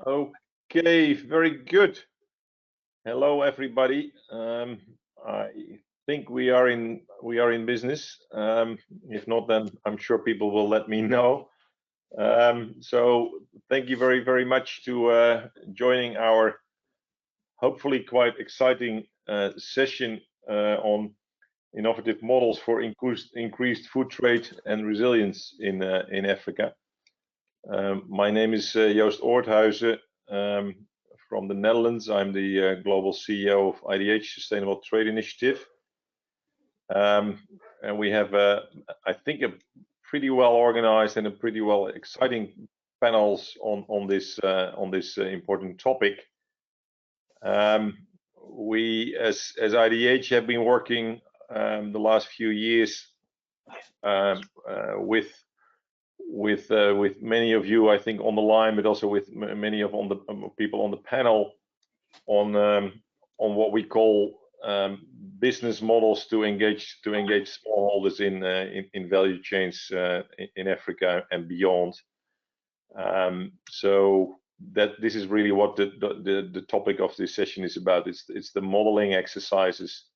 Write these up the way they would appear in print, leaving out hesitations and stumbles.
Okay, very good. Hello, everybody. I think we are in business. If not, then I'm sure people will let me know. So thank you very much to joining our hopefully quite exciting session on innovative models for increased food trade and resilience in Africa. My name is Joost Oorthuizen from the Netherlands. I'm the global CEO of IDH Sustainable Trade Initiative. And we have, I think, a pretty well organized and a pretty well exciting panels on this important topic. We, as IDH, have been working the last few years with many of you, I think, on the line, but also with many of the people on the panel on what we call business models to engage smallholders in value chains in Africa and beyond. So that this is really what the topic of this session is about. It's the modeling exercises.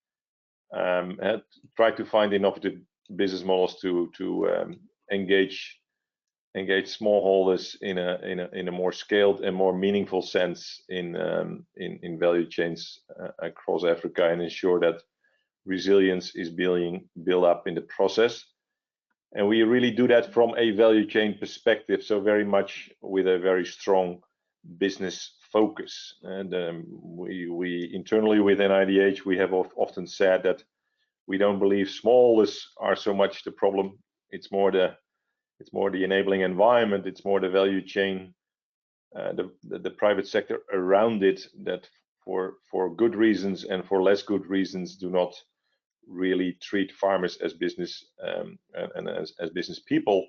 Try to find innovative business models to engage smallholders in a more scaled and more meaningful sense in value chains across Africa, and ensure that resilience is being built up in the process. And we really do that from a value chain perspective, so very much with a very strong business focus. And we internally within IDH, we have often said that we don't believe smallholders are so much the problem. It's more the enabling environment. It's more the value chain, the private sector around it that for good reasons and for less good reasons do not really treat farmers as business and as business people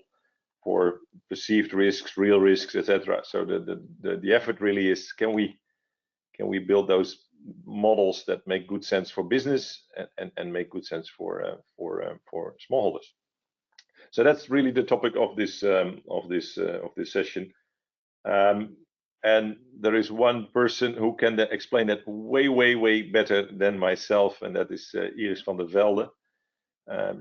for perceived risks, real risks, etc. So the effort really is, can we build those models that make good sense for business and make good sense for smallholders. So that's really the topic of this session. And there is one person who can explain that way better than myself, and that is Iris van der Velde.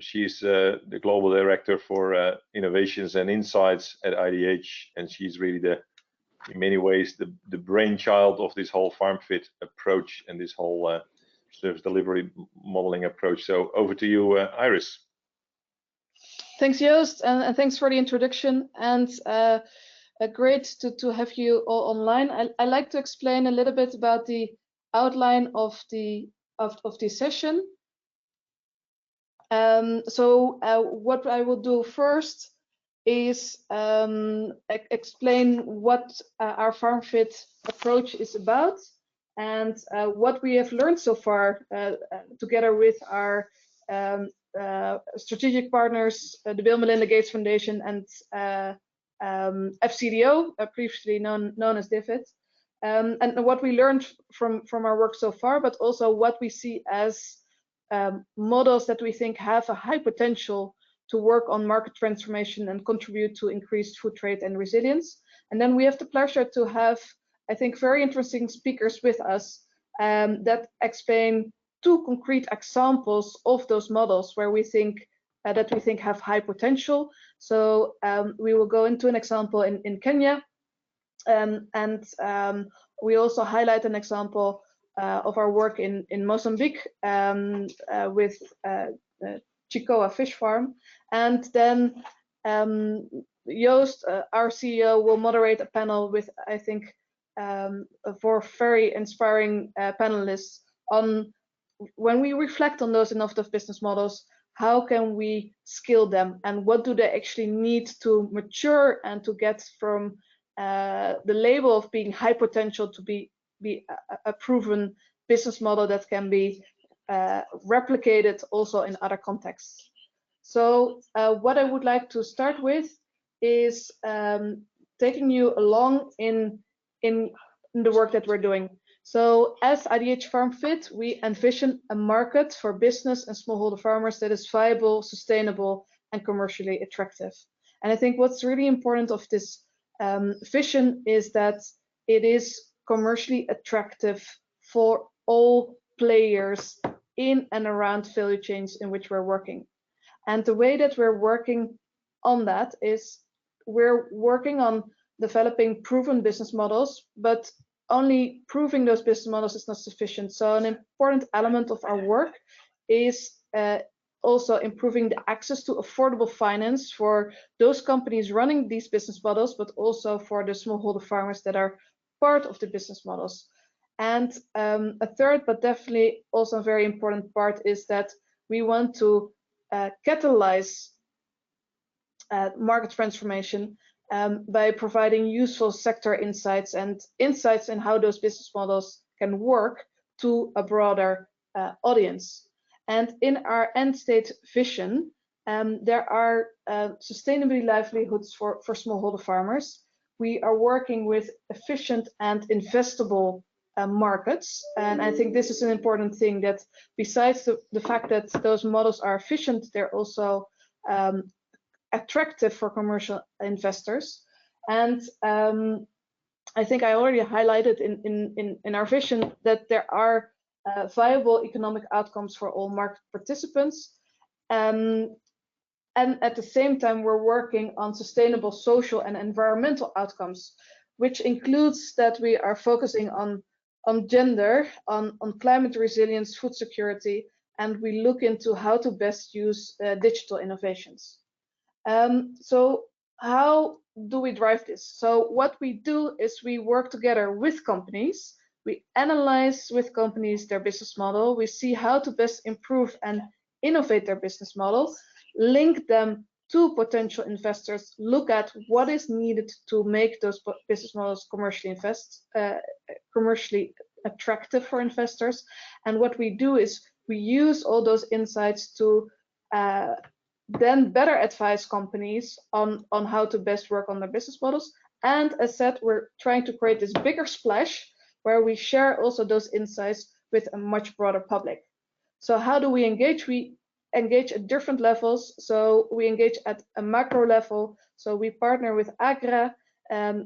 She's the global director for innovations and insights at IDH, and she's really in many ways the brainchild of this whole Farmfit approach and this whole service delivery modeling approach. So over to you, Iris. Thanks, Joost, and thanks for the introduction, and great to have you all online. I like to explain a little bit about the outline of the session. So what I will do first is explain what our Farmfit approach is about, and what we have learned so far together with our strategic partners, the Bill Melinda Gates Foundation and FCDO, previously known as DFID, and what we learned from our work so far, but also what we see as models that we think have a high potential to work on market transformation and contribute to increased food trade and resilience. And then we have the pleasure to have, I think, very interesting speakers with us that explain two concrete examples of those models where we think have high potential. So we will go into an example in Kenya, and we also highlight an example of our work in Mozambique with Chikoa Fish Farm, and then Joost, our CEO, will moderate a panel with, I think, 4 very inspiring panelists on, when we reflect on those innovative business models, how can we scale them, and what do they actually need to mature and to get from the label of being high potential to be a proven business model that can be replicated also in other contexts. So what I would like to start with is taking you along in the work that we're doing. So as IDH Farmfit, we envision a market for business and smallholder farmers that is viable, sustainable, and commercially attractive. And I think what's really important of this vision is that it is commercially attractive for all players in and around value chains in which we're working. And the way that we're working on that is we're working on developing proven business models, but only proving those business models is not sufficient. So an important element of our work is also improving the access to affordable finance for those companies running these business models, but also for the smallholder farmers that are part of the business models. And a third, but definitely also a very important part, is that we want to catalyze market transformation by providing useful sector insights and insights in how those business models can work to a broader audience. And in our end state vision, there are sustainable livelihoods for smallholder farmers. We are working with efficient and investable markets. And I think this is an important thing, that besides the fact that those models are efficient, they're also attractive for commercial investors. And I think I already highlighted in our vision that there are viable economic outcomes for all market participants. And at the same time, we're working on sustainable social and environmental outcomes, which includes that we are focusing on gender, on climate resilience, food security, and we look into how to best use digital innovations. So how do we drive this? So what we do is we work together with companies. We analyze with companies their business model. We see how to best improve and innovate their business model, link them to potential investors, look at what is needed to make those business models commercially attractive for investors. And what we do is we use all those insights to then better advise companies on how to best work on their business models. And as said, we're trying to create this bigger splash where we share also those insights with a much broader public. So how do we engage? We engage at different levels. So we engage at a macro level. So we partner with AGRA.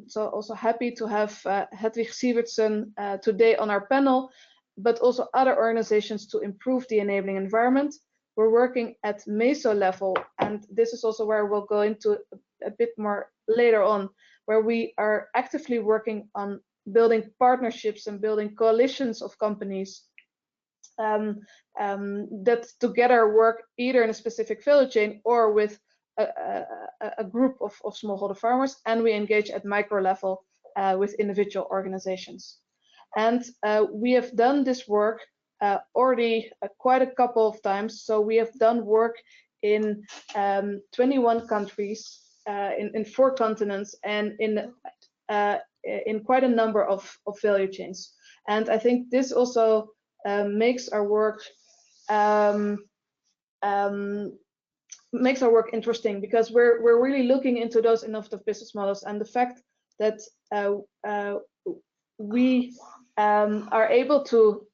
So also happy to have Hedwig Sievertsen today on our panel, but also other organizations to improve the enabling environment. We're working at meso level, and this is also where we'll go into a bit more later on, where we are actively working on building partnerships and building coalitions of companies that together work either in a specific value chain or with a group of smallholder farmers, and we engage at micro level with individual organizations. And we have done this work already quite a couple of times. So we have done work in 21 countries, in 4 continents, and in quite a number of value chains. And I think this also makes our work interesting, because we're really looking into those innovative business models, and the fact that we are able to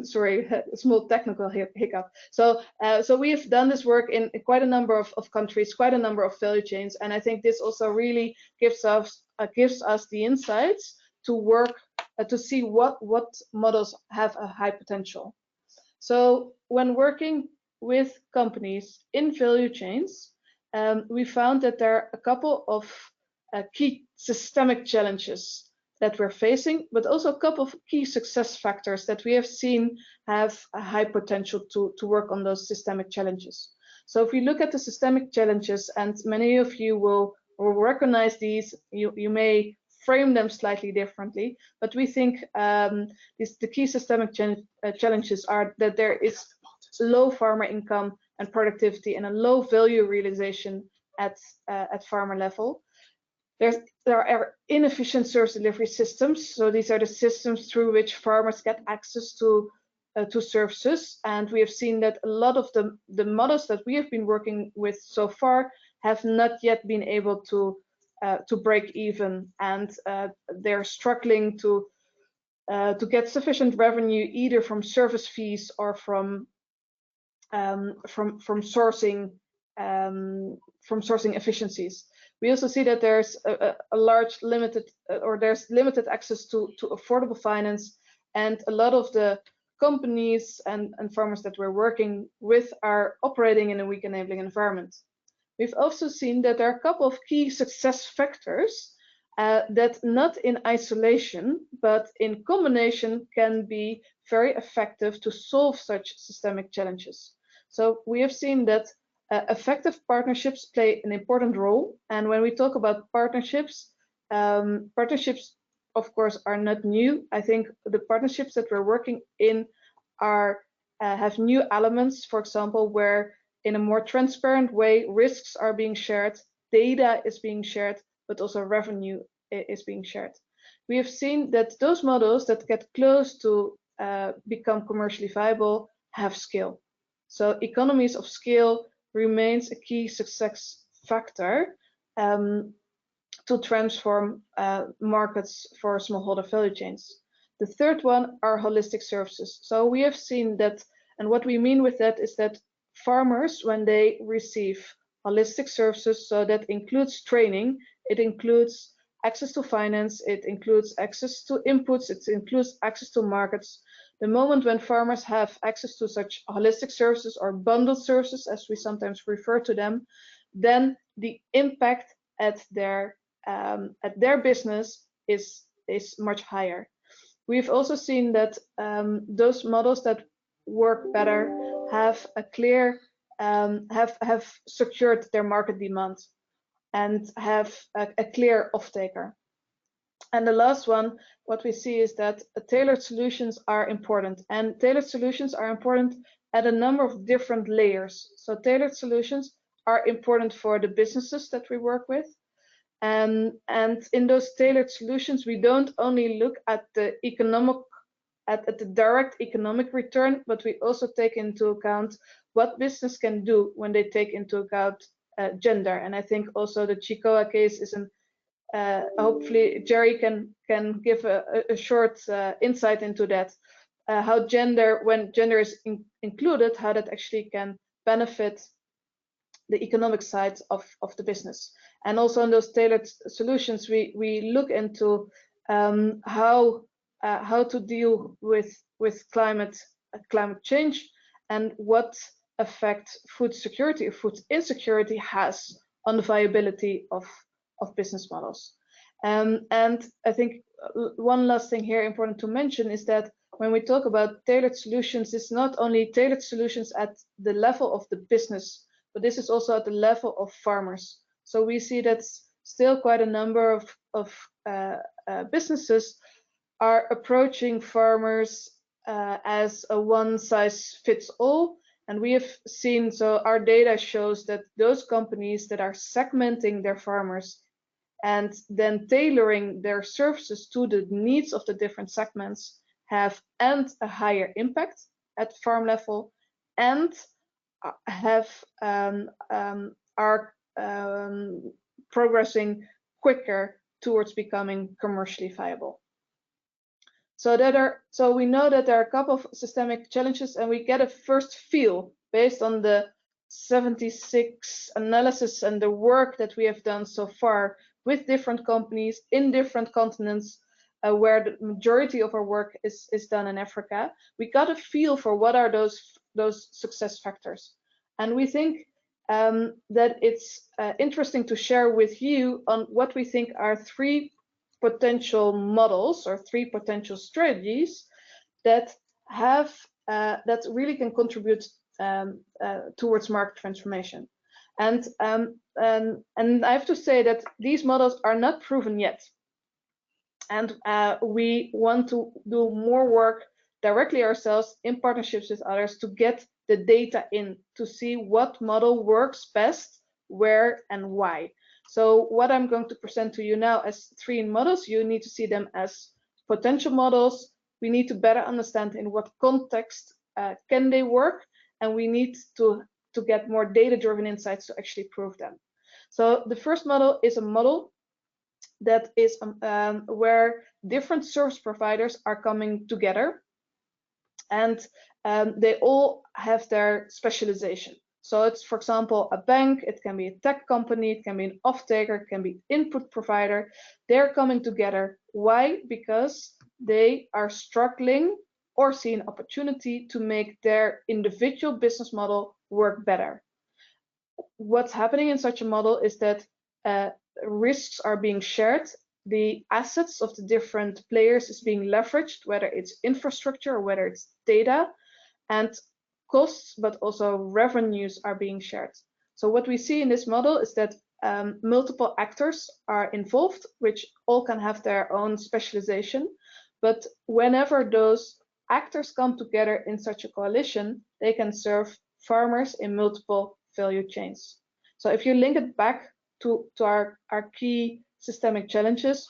sorry, a small technical hiccup. So we have done this work in quite a number of countries, quite a number of value chains, and I think this also really gives us the insights to work to see what models have a high potential. So when working with companies in value chains, we found that there are a couple of key systemic challenges that we're facing, but also a couple of key success factors that we have seen have a high potential to work on those systemic challenges. So if you look at the systemic challenges, and many of you will recognize these, you may frame them slightly differently, but we think the key systemic challenges are that there is low farmer income and productivity and a low value realization at farmer level. There are inefficient service delivery systems. So these are the systems through which farmers get access to services. And we have seen that a lot of the models that we have been working with so far have not yet been able to break even, and they're struggling to get sufficient revenue either from service fees or from sourcing efficiencies. We also see that there's a large limited there's limited access to affordable finance, and a lot of the companies and farmers that we're working with are operating in a weak enabling environment. We've also seen that there are a couple of key success factors that not in isolation, but in combination can be very effective to solve such systemic challenges. So we have seen that effective partnerships play an important role. And when we talk about partnerships, partnerships, of course, are not new. I think the partnerships that we're working in are have new elements, for example, where in a more transparent way, risks are being shared, data is being shared, but also revenue is being shared. We have seen that those models that get close to become commercially viable have scale. So economies of scale remains a key success factor to transform markets for smallholder value chains. The third one are holistic services. So we have seen that, and what we mean with that is that farmers, when they receive holistic services, so that includes training, it includes access to finance, it includes access to inputs, it includes access to markets. The moment when farmers have access to such holistic services or bundled services, as we sometimes refer to them, then the impact at their business is much higher. We've also seen that those models that work better have a clear have secured their market demand and have a clear off-taker. And the last one, what we see is that tailored solutions are important, and tailored solutions are important at a number of different layers. So tailored solutions are important for the businesses that we work with. And in those tailored solutions, we don't only look at the direct economic return, but we also take into account what business can do when they take into account gender. And I think also the Chicoa case is hopefully Jerry can give a short insight into that, how gender, when gender is included, how that actually can benefit the economic side of the business. And also in those tailored solutions, we look into how to deal with climate change and what effect food security or food insecurity has on the viability of business models. And I think one last thing here important to mention is that when we talk about tailored solutions, it's not only tailored solutions at the level of the business, but this is also at the level of farmers. So we see that still quite a number of businesses are approaching farmers as a one-size-fits-all. And we have seen, so our data shows that those companies that are segmenting their farmers and then tailoring their services to the needs of the different segments have and a higher impact at farm level and have are progressing quicker towards becoming commercially viable. So we know that there are a couple of systemic challenges, and we get a first feel based on the 76 analysis and the work that we have done so far with different companies in different continents, where the majority of our work is done in Africa. We got a feel for what are those success factors, and we think that it's interesting to share with you on what we think are 3 potential models or 3 potential strategies that have that really can contribute towards market transformation. And I have to say that these models are not proven yet, and we want to do more work directly ourselves in partnerships with others to get the data in to see what model works best, where and why. So what I'm going to present to you now as 3 models, you need to see them as potential models. We need to better understand in what context can they work, and we need to get more data-driven insights to actually prove them. So the first model is a model that is where different service providers are coming together, and they all have their specialization. So it's, for example, a bank, it can be a tech company, it can be an off-taker, it can be input provider. They're coming together. Why? Because they are struggling or see an opportunity to make their individual business model work better. What's happening in such a model is that risks are being shared. The assets of the different players is being leveraged, whether it's infrastructure or whether it's data, and costs, but also revenues are being shared. So what we see in this model is that multiple actors are involved, which all can have their own specialization. But whenever those actors come together in such a coalition, they can serve farmers in multiple value chains. So if you link it back to our key systemic challenges,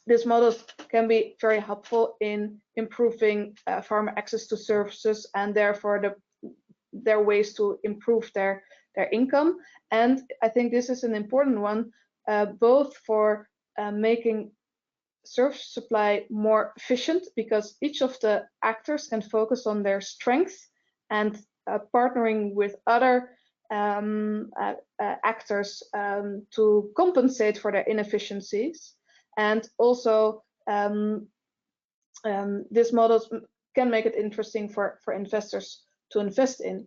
this model can be very helpful in improving farmer access to services and therefore their ways to improve their income. And I think this is an important one, both for making service supply more efficient, because each of the actors can focus on their strengths and partnering with other actors to compensate for their inefficiencies. And also these models can make it interesting for investors to invest in.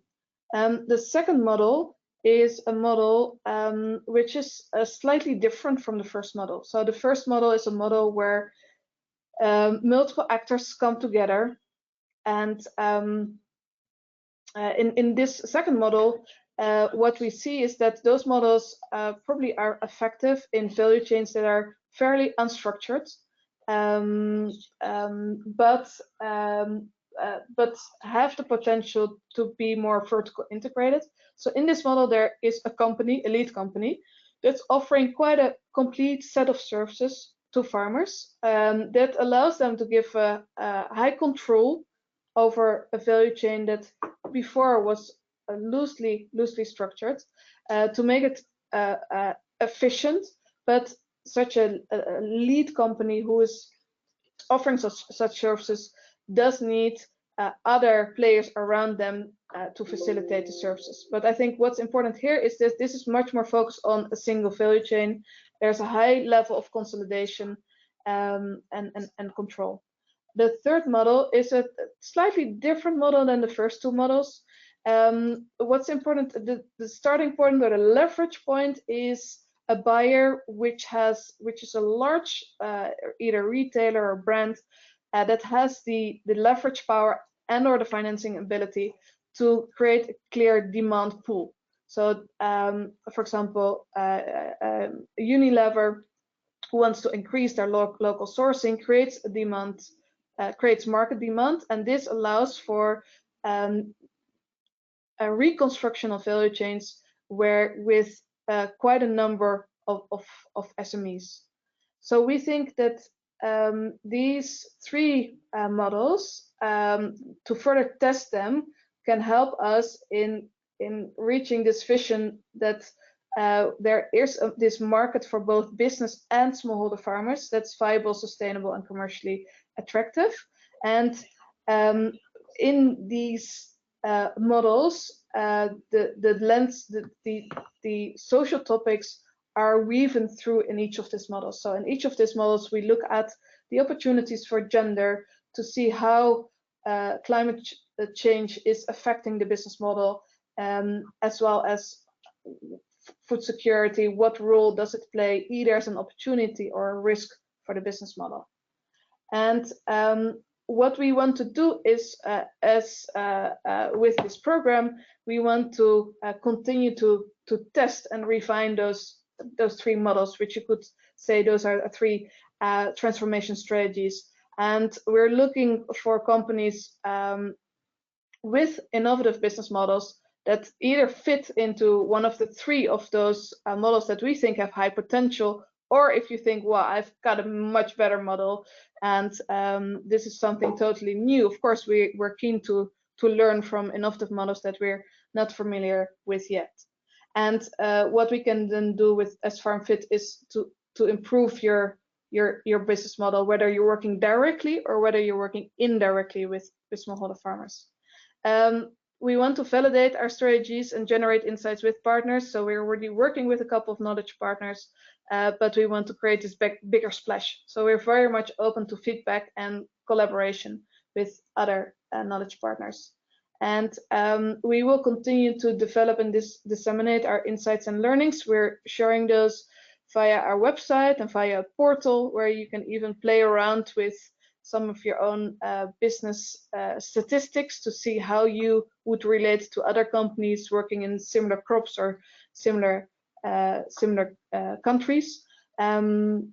The second model is a model which is slightly different from the first model. So the first model is a model where multiple actors come together, and in this second model, what we see is that those models probably are effective in value chains that are fairly unstructured, but have the potential to be more vertical integrated. So in this model, there is a company, a lead company, that's offering quite a complete set of services to farmers that allows them to give a high control over a value chain that before was loosely structured, to make it efficient. But such a lead company who is offering such services does need other players around them to facilitate the services. But I think what's important here is that this is much more focused on a single value chain. There's a high level of consolidation and control. The third model is a slightly different model than the first two models. What's important, the starting point or the leverage point is a buyer which is a large either retailer or brand that has the leverage power and or the financing ability to create a clear demand pool. So for example, Unilever, who wants to increase their local sourcing, creates a demand, creates market demand, and this allows for a reconstruction of value chains where with quite a number of SMEs. So we think that these three models, to further test them, can help us in reaching this vision that there is this market for both business and smallholder farmers that's viable, sustainable, and commercially attractive. And in these models, the social topics are woven through in each of these models. So in each of these models, we look at the opportunities for gender to see how climate change is affecting the business model, as well as food security. What role does it play, either as an opportunity or a risk for the business model? And what we want to do is, with this program, we want to continue to test and refine those three models, which you could say those are three transformation strategies. And we're looking for companies with innovative business models that either fit into one of the three of those models that we think have high potential, or if you think, well, I've got a much better model and this is something totally new. Of course, we're keen to learn from innovative models that we're not familiar with yet. And what we can then do with as Farmfit is to improve your business model, whether you're working directly or whether you're working indirectly with smallholder farmers. we want to validate our strategies and generate insights with partners. So we're already working with a couple of knowledge partners, but we want to create this bigger splash. So we're very much open to feedback and collaboration with other knowledge partners. And we will continue to develop and disseminate our insights and learnings. We're sharing those via our website and via a portal where you can even play around with some of your own business statistics to see how you would relate to other companies working in similar crops or similar countries. But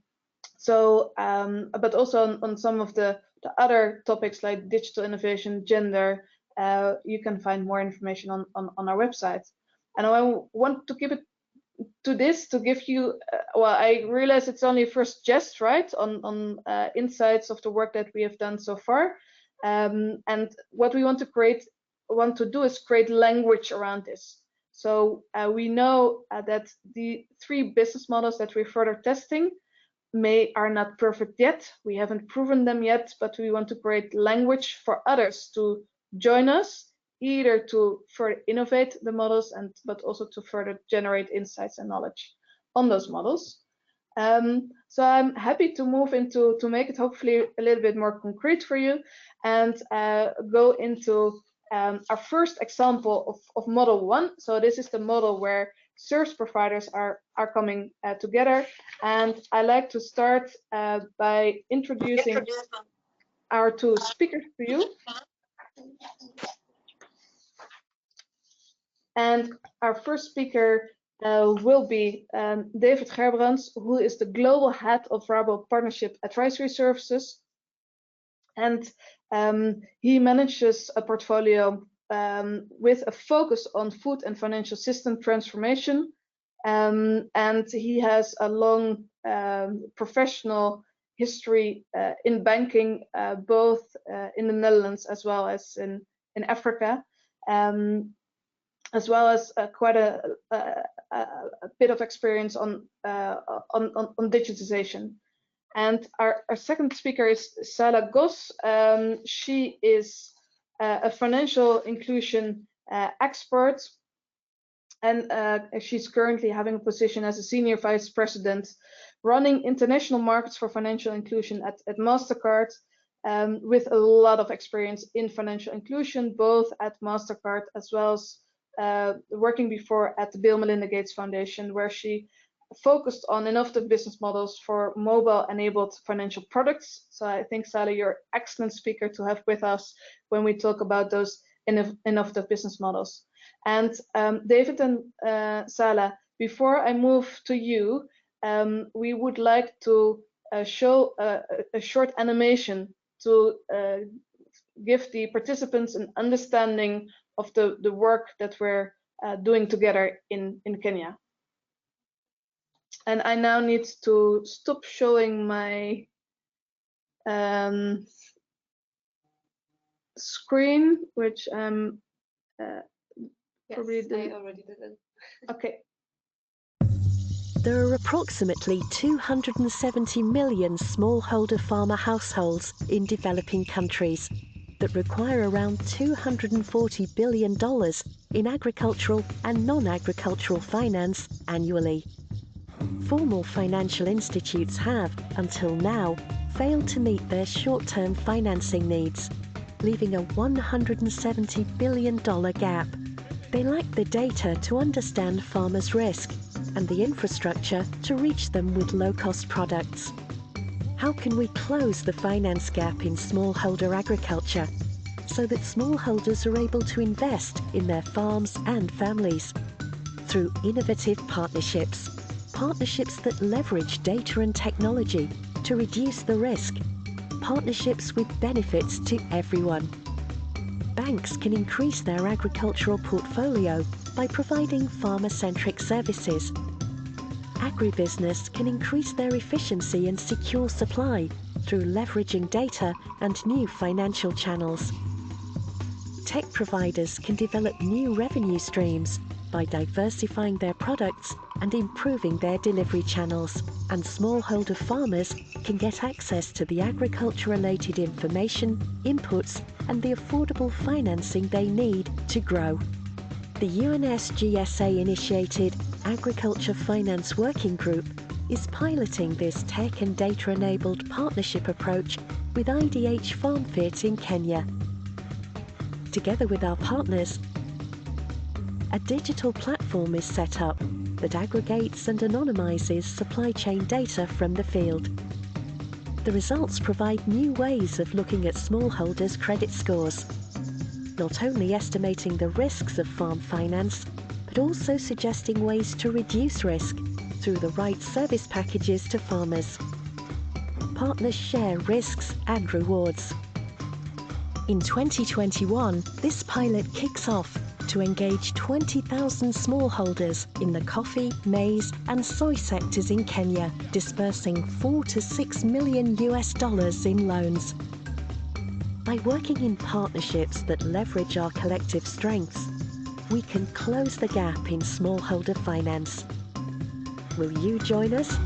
also on some of the other topics like digital innovation, gender, you can find more information on our website. And I want to keep it to this to give you, well, I realize it's only first jest, right, on insights of the work that we have done so far. And what we want to do is create language around this. So we know that the 3 business models that we're further testing are not perfect yet. We haven't proven them yet, but we want to create language for others to join us, either to further innovate the models but also to further generate insights and knowledge on those models. So I'm happy to move into to make it hopefully a little bit more concrete for you and go into our first example of model 1. So this is the model where service providers are coming together, and I like to start by introducing our 2 speakers to you. And our first speaker will be David Gerbrands, who is the global head of Rabo Partnership Advisory Services. And he manages a portfolio with a focus on food and financial system transformation. And he has a long professional history in banking, both in the Netherlands as well as in Africa. As well as quite a bit of experience on digitization. And our second speaker is Sala Gos. She is a financial inclusion expert, and she's currently having a position as a senior vice president running international markets for financial inclusion at MasterCard, with a lot of experience in financial inclusion, both at MasterCard as well as working before at the Bill & Melinda Gates Foundation, where she focused on innovative business models for mobile-enabled financial products. So I think, Sala, you're an excellent speaker to have with us when we talk about those innovative business models. And David and Sala, before I move to you, we would like to show a short animation to give the participants an understanding of the work that we're doing together in Kenya. And I now need to stop showing my screen, which I'm probably I already did it. Okay. There are approximately 270 million smallholder farmer households in developing countries that require around $240 billion in agricultural and non-agricultural finance annually. Formal financial institutes have, until now, failed to meet their short-term financing needs, leaving a $170 billion gap. They lack the data to understand farmers' risk and the infrastructure to reach them with low-cost products. How can we close the finance gap in smallholder agriculture so that smallholders are able to invest in their farms and families? Through innovative partnerships that leverage data and technology to reduce the risk, partnerships with benefits to everyone. Banks can increase their agricultural portfolio by providing farmer-centric services. Agribusiness can increase their efficiency and secure supply through leveraging data and new financial channels. Tech providers can develop new revenue streams by diversifying their products and improving their delivery channels. And smallholder farmers can get access to the agriculture-related information, inputs, and the affordable financing they need to grow. The UNSGSA-initiated Agriculture Finance Working Group is piloting this tech and data-enabled partnership approach with IDH Farmfit in Kenya. Together with our partners, a digital platform is set up that aggregates and anonymizes supply chain data from the field. The results provide new ways of looking at smallholders' credit scores, not only estimating the risks of farm finance, but also suggesting ways to reduce risk through the right service packages to farmers. Partners share risks and rewards. In 2021, this pilot kicks off to engage 20,000 smallholders in the coffee, maize, and soy sectors in Kenya, dispersing $4 to $6 million in loans. By working in partnerships that leverage our collective strengths, we can close the gap in smallholder finance. Will you join us?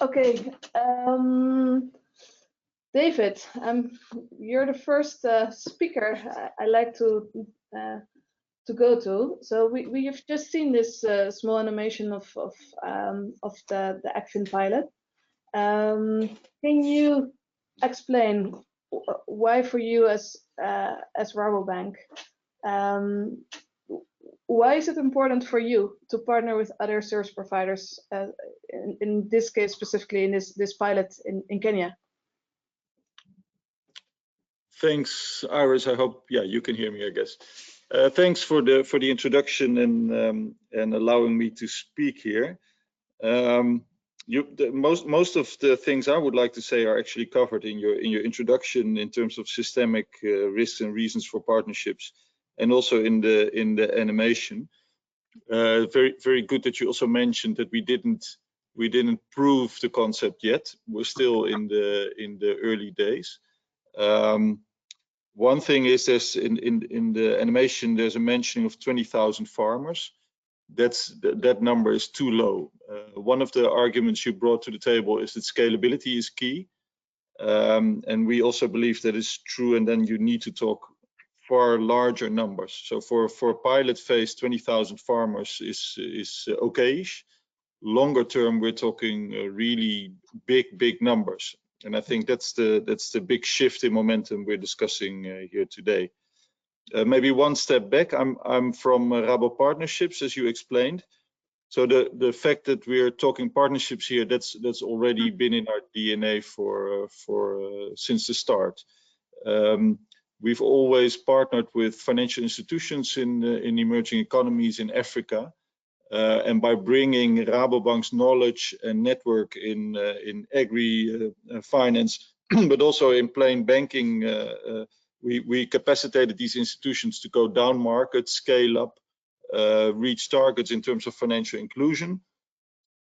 Okay, David, you're the first speaker I like to go to. So we have just seen this small animation of the AgFin pilot. Can you explain why, for you as Rabobank, why is it important for you to partner with other service providers, in this case specifically in this pilot in Kenya? Thanks, Iris. I hope you can hear me, I guess. Thanks for the introduction and allowing me to speak here. Most of the things I would like to say are actually covered in your introduction in terms of systemic risks and reasons for partnerships, and also in the animation. Very good that you also mentioned that we didn't prove the concept yet. We're still in the early days. One thing is this: in the animation, there's a mentioning of 20,000 farmers. That number is too low. One of the arguments you brought to the table is that scalability is key, and we also believe that is true. And then you need to talk far larger numbers. So for pilot phase, 20,000 farmers is okayish. Longer term, we're talking really big numbers. And I think that's the big shift in momentum we're discussing here today. Maybe one step back. I'm from Rabo Partnerships, as you explained. So the fact that we're talking partnerships here, that's already been in our DNA for since the start. We've always partnered with financial institutions in emerging economies in Africa. And by bringing Rabobank's knowledge and network in agri finance, but also in plain banking, we capacitated these institutions to go down market, scale up, reach targets in terms of financial inclusion.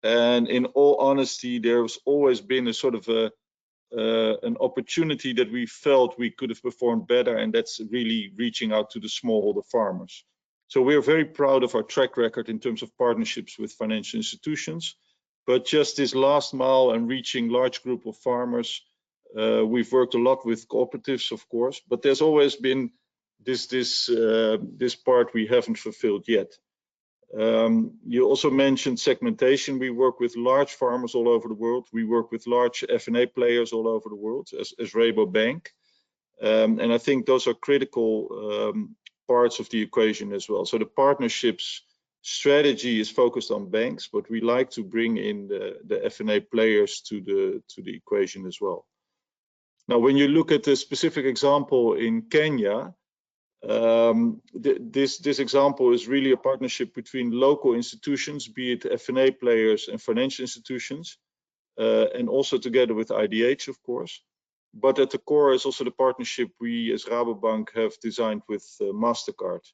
And in all honesty, there's always been a sort of an opportunity that we felt we could have performed better, and that's really reaching out to the smallholder farmers. So we're very proud of our track record in terms of partnerships with financial institutions, but just this last mile and reaching large group of farmers, we've worked a lot with cooperatives, of course, but there's always been this part we haven't fulfilled yet. You also mentioned segmentation. We work with large farmers all over the world. We work with large F&A players all over the world as Rabobank. And I think those are critical parts of the equation as well. So the partnerships strategy is focused on banks, but we like to bring in the F&A players to the equation as well. Now, when you look at the specific example in Kenya, this example is really a partnership between local institutions, be it F&A players and financial institutions, and also together with IDH, of course. But at the core is also the partnership we as Rabobank have designed with MasterCard.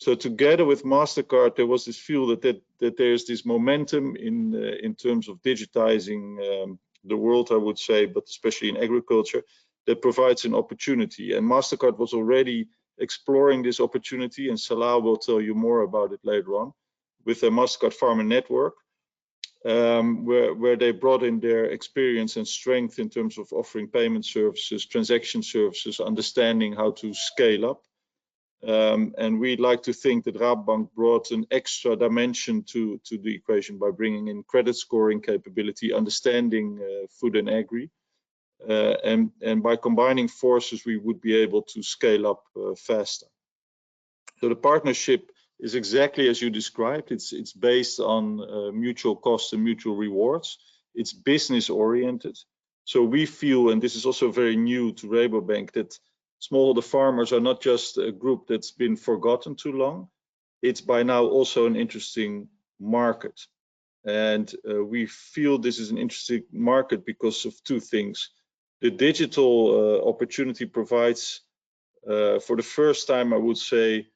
So together with MasterCard, there was this feel that there's this momentum in terms of digitizing the world, I would say, but especially in agriculture, that provides an opportunity. And MasterCard was already exploring this opportunity, and Salah will tell you more about it later on, with the MasterCard Farmer Network, where they brought in their experience and strength in terms of offering payment services, transaction services, understanding how to scale up. And we'd like to think that Rabobank brought an extra dimension to the equation by bringing in credit scoring capability, understanding food and agri. And by combining forces, we would be able to scale up faster. So the partnership is exactly as you described. It's based on mutual costs and mutual rewards. It's business oriented. So we feel, and this is also very new to Rabobank, that smallholder farmers are not just a group that's been forgotten too long. It's by now also an interesting market. And we feel this is an interesting market because of two things. The digital opportunity provides, for the first time, I would say,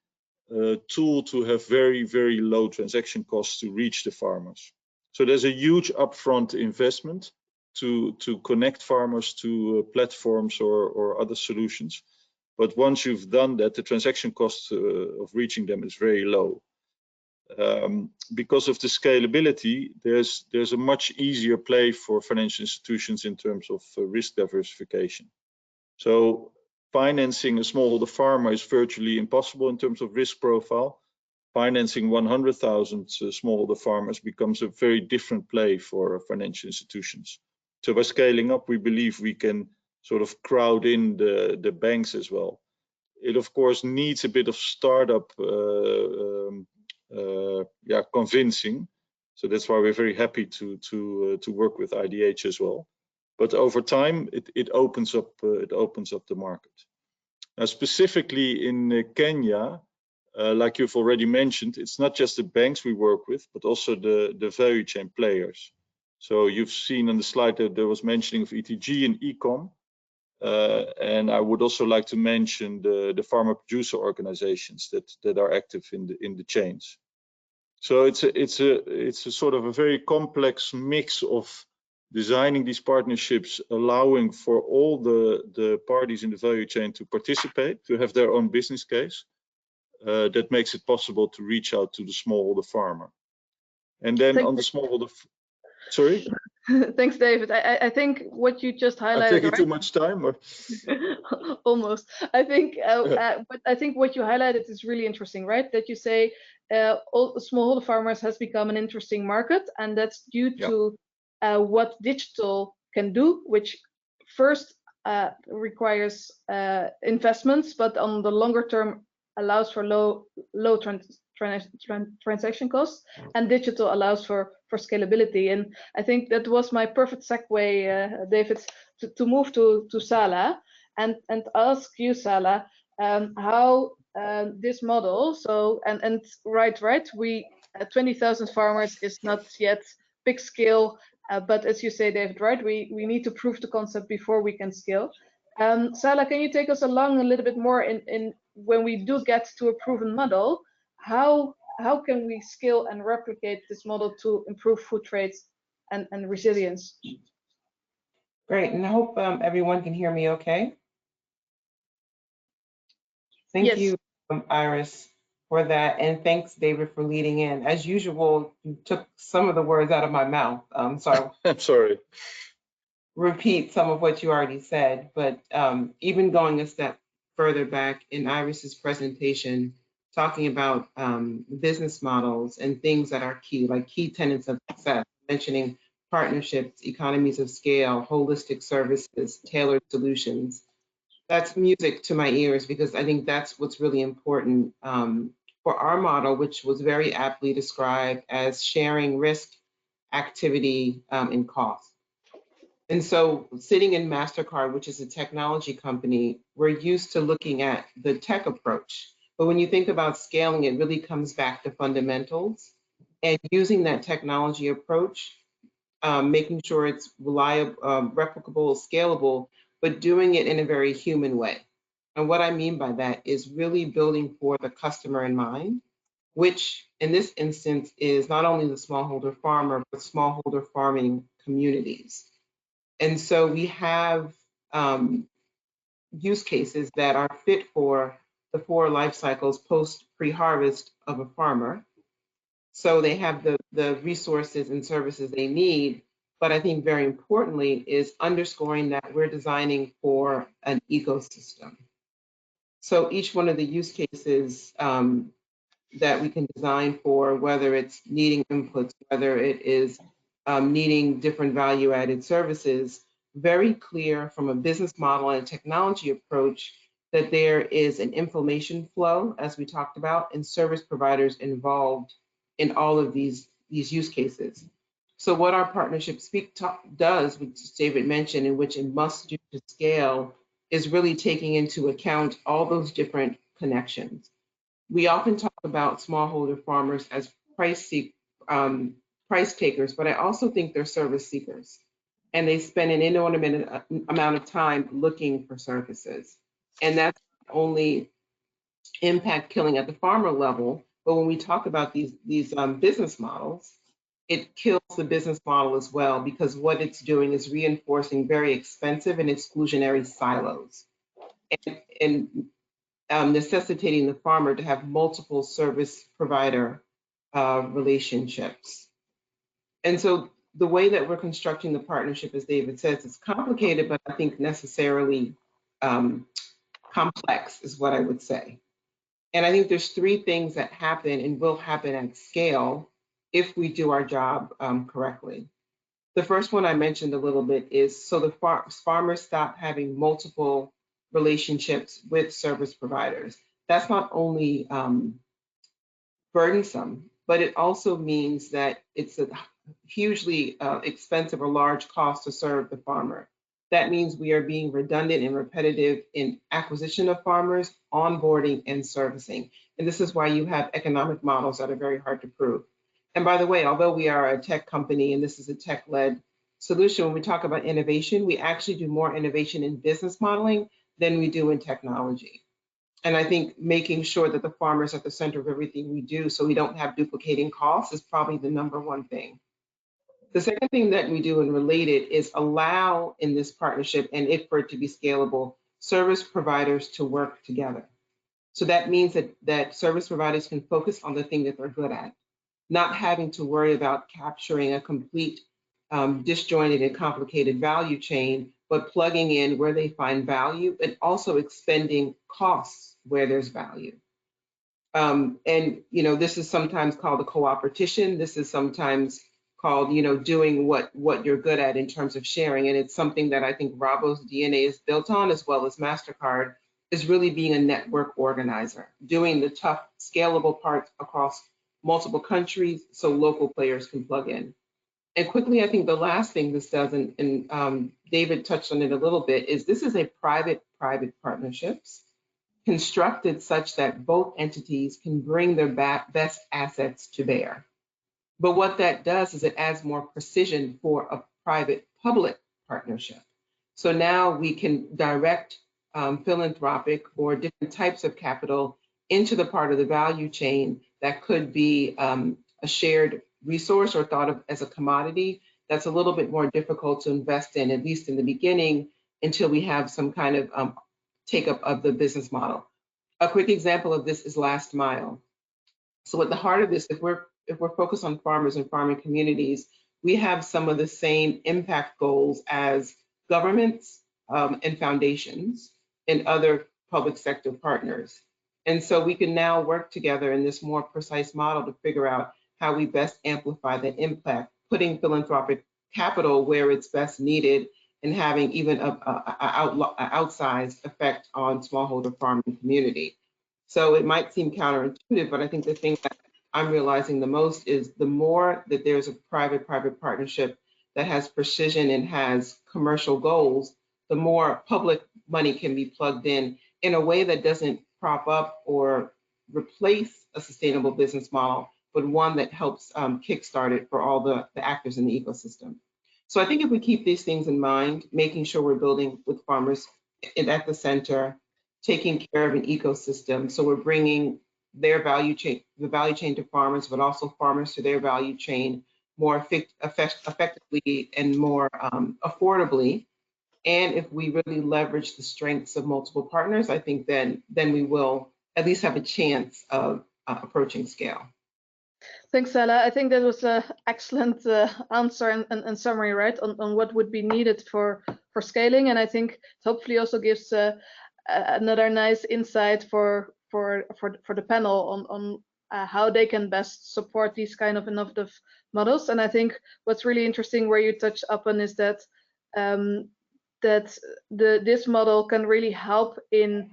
a tool to have very, very low transaction costs to reach the farmers. So there's a huge upfront investment to connect farmers to platforms or other solutions. But once you've done that, the transaction cost of reaching them is very low. Because of the scalability, there's a much easier play for financial institutions in terms of risk diversification. So financing a smallholder farmer is virtually impossible in terms of risk profile. Financing 100,000 smallholder farmers becomes a very different play for financial institutions. So by scaling up, we believe we can sort of crowd in the banks as well. It of course needs a bit of startup convincing. So that's why we're very happy to work with IDH as well. But over time, it opens up the market. Now, specifically in Kenya, like you've already mentioned, it's not just the banks we work with, but also the value chain players. So you've seen on the slide that there was mentioning of ETG and Ecom. And I would also like to mention the farmer producer organizations that are active in the chains. So it's a sort of a very complex mix of designing these partnerships, allowing for all the parties in the value chain to participate, to have their own business case, that makes it possible to reach out to the smallholder farmer. And then on the smallholder, sorry? Thanks, David. I think what you just highlighted. I'm taking too much time, or? Almost. I think, but I think what you highlighted is really interesting, right? That you say all smallholder farmers has become an interesting market, and that's due to what digital can do, which first requires investments, but on the longer term allows for low transaction costs, and digital allows for scalability. And I think that was my perfect segue, David, to move to Salah and ask you, Salah, how this model. So and right, we 20,000 farmers is not yet big scale, but as you say, David, right, we need to prove the concept before we can scale. Salah, can you take us along a little bit more in when we do get to a proven model? How can we scale and replicate this model to improve food trades and resilience? Great, and I hope everyone can hear me okay. Thank you, Iris, for that, and thanks, David, for leading in. As usual, you took some of the words out of my mouth, so I'm sorry. Repeat some of what you already said, but even going a step further back in Iris's presentation, talking about business models and things that are key, like key tenets of success, mentioning partnerships, economies of scale, holistic services, tailored solutions. That's music to my ears, because I think that's what's really important for our model, which was very aptly described as sharing risk, activity, and cost. And so sitting in MasterCard, which is a technology company, we're used to looking at the tech approach. But when you think about scaling, it really comes back to fundamentals and using that technology approach, making sure it's reliable, replicable, scalable, but doing it in a very human way. And what I mean by that is really building for the customer in mind, which in this instance is not only the smallholder farmer, but smallholder farming communities. And so we have use cases that are fit for the 4 life cycles post pre-harvest of a farmer. So they have the resources and services they need. But I think very importantly is underscoring that we're designing for an ecosystem. So each one of the use cases that we can design for, whether it's needing inputs, whether it is needing different value-added services, very clear from a business model and a technology approach that there is an information flow, as we talked about, and service providers involved in all of these use cases. So what our partnership does, which David mentioned, and which it must do to scale, is really taking into account all those different connections. We often talk about smallholder farmers as price takers, but I also think they're service seekers. And they spend an inordinate amount of time looking for services. And that's not only impact killing at the farmer level, but when we talk about these business models, it kills the business model as well, because what it's doing is reinforcing very expensive and exclusionary silos. And necessitating the farmer to have multiple service provider relationships. And so the way that we're constructing the partnership, as David says, is complicated, but I think necessarily complex is what I would say. And I think there's 3 things that happen and will happen at scale if we do our job correctly. The first one I mentioned a little bit is, so the farmers stop having multiple relationships with service providers. That's not only burdensome, but it also means that it's a hugely expensive or large cost to serve the farmer. That means we are being redundant and repetitive in acquisition of farmers, onboarding, and servicing. And this is why you have economic models that are very hard to prove. And by the way, although we are a tech company and this is a tech-led solution, when we talk about innovation, we actually do more innovation in business modeling than we do in technology. And I think making sure that the farmer is at the center of everything we do so we don't have duplicating costs is probably the #1 thing. The second thing that we do and related is allow in this partnership, and for it to be scalable, service providers to work together. So that means that service providers can focus on the thing that they're good at, not having to worry about capturing a complete disjointed and complicated value chain, but plugging in where they find value and also expending costs where there's value. And this is sometimes called a cooperation. This is sometimes called, doing what you're good at in terms of sharing. And it's something that I think Rabo's DNA is built on, as well as MasterCard, is really being a network organizer, doing the tough, scalable parts across multiple countries so local players can plug in. And quickly, I think the last thing this does, and David touched on it a little bit, is this is a private-private partnerships constructed such that both entities can bring their best assets to bear. But what that does is it adds more precision for a private-public partnership. So now we can direct philanthropic or different types of capital into the part of the value chain that could be a shared resource or thought of as a commodity that's a little bit more difficult to invest in, at least in the beginning, until we have some kind of take up of the business model. A quick example of this is last mile. So at the heart of this, if we're focused on farmers and farming communities, we have some of the same impact goals as governments and foundations and other public sector partners. And so we can now work together in this more precise model to figure out how we best amplify that impact, putting philanthropic capital where it's best needed and having even an outsized effect on smallholder farming community. So it might seem counterintuitive, but I think the thing that I'm realizing the most is the more that there's a private-private partnership that has precision and has commercial goals, the more public money can be plugged in a way that doesn't prop up or replace a sustainable business model, but one that helps kickstart it for all the actors in the ecosystem. So I think if we keep these things in mind, making sure we're building with farmers at the center taking care of an ecosystem. So we're bringing their value chain, the value chain to farmers, but also farmers to their value chain more effectively and more affordably. And if we really leverage the strengths of multiple partners, I think then we will at least have a chance of approaching scale. Thanks, Ella. I think that was an excellent answer and summary, right, on what would be needed for scaling. And I think hopefully also gives another nice insight for the panel on how they can best support these kind of innovative models. And I think what's really interesting where you touch upon is that this model can really help in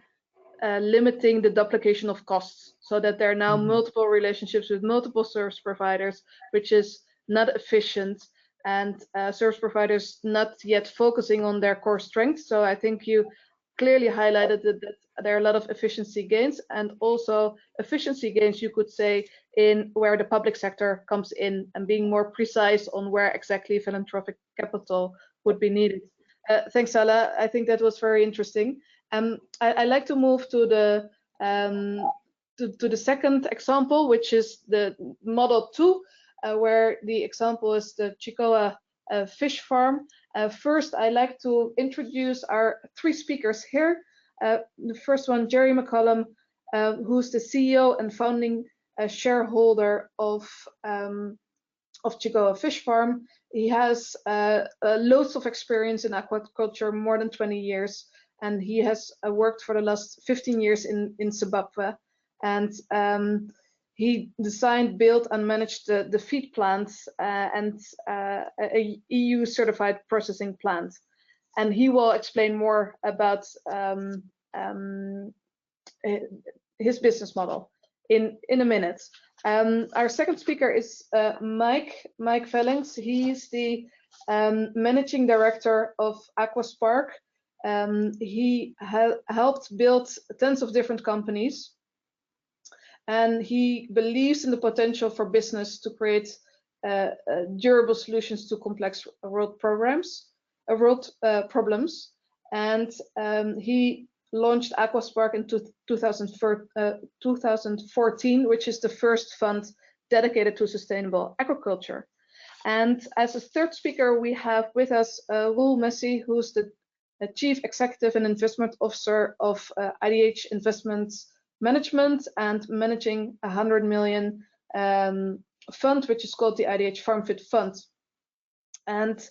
limiting the duplication of costs, so that there are now multiple relationships with multiple service providers, which is not efficient, and service providers not yet focusing on their core strengths. So I think you clearly highlighted that there are a lot of efficiency gains, and also efficiency gains, you could say, in where the public sector comes in and being more precise on where exactly philanthropic capital would be needed. Thanks, Ella. I think that was very interesting. I'd like to move to the second example, which is the model 2, where the example is the Chikoa fish farm. First, I'd like to introduce our 3 speakers here. The first one, Jerry McCollum, who's the CEO and founding shareholder of Chikoa Fish Farm. He has loads of experience in aquaculture, more than 20 years, and he has worked for the last 15 years in Zimbabwe. And he designed, built, and managed the feed plant and a EU certified processing plant. And he will explain more about his business model in a minute. Our second speaker is Mike Vellings. He's the managing director of Aquaspark. He helped build tons of different companies, and he believes in the potential for business to create durable solutions to complex world problems. And he launched Aquaspark in 2014, which is the first fund dedicated to sustainable aquaculture. And as a third speaker, we have with us Roel Messi, who's the Chief Executive and Investment Officer of IDH Investments Management, and managing a 100 million fund, which is called the IDH Farmfit Fund. And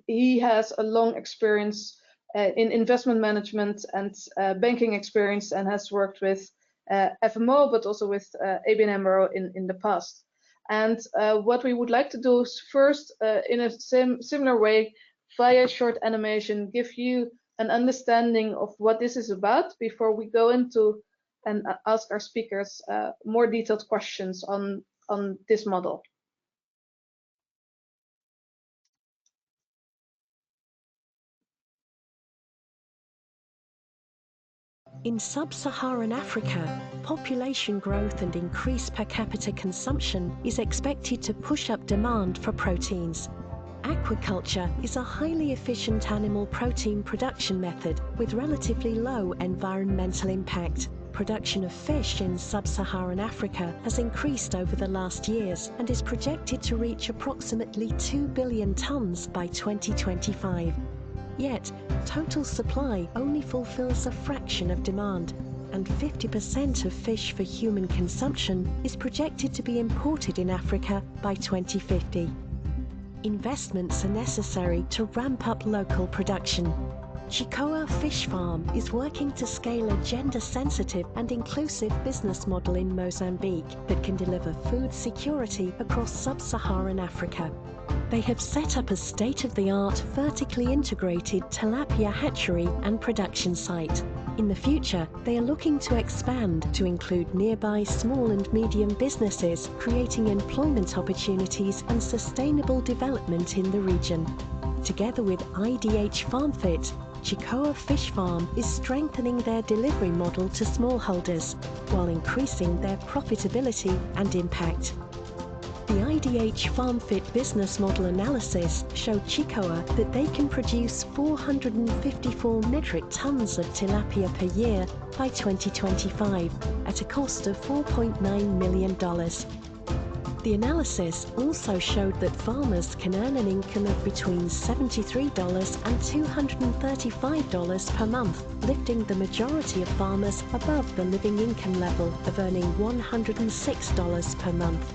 he has a long experience in investment management and banking experience, and has worked with FMO, but also with ABN AMRO in the past. And what we would like to do is first, in a similar way, via short animation, give you an understanding of what this is about before we go into and ask our speakers more detailed questions on this model. In sub-Saharan Africa, population growth and increased per capita consumption is expected to push up demand for proteins. Aquaculture is a highly efficient animal protein production method with relatively low environmental impact. Production of fish in sub-Saharan Africa has increased over the last years and is projected to reach approximately 2 billion tons by 2025. Yet, total supply only fulfills a fraction of demand, and 50% of fish for human consumption is projected to be imported in Africa by 2050. Investments are necessary to ramp up local production. Chikoa Fish Farm is working to scale a gender-sensitive and inclusive business model in Mozambique that can deliver food security across sub-Saharan Africa. They have set up a state-of-the-art vertically integrated tilapia hatchery and production site. In the future, they are looking to expand to include nearby small and medium businesses, creating employment opportunities and sustainable development in the region. Together with IDH Farmfit, Chikoa Fish Farm is strengthening their delivery model to smallholders while increasing their profitability and impact. The IDH Farmfit business model analysis showed Chicoa that they can produce 454 metric tons of tilapia per year by 2025 at a cost of $4.9 million. The analysis also showed that farmers can earn an income of between $73 and $235 per month, lifting the majority of farmers above the living income level of earning $106 per month.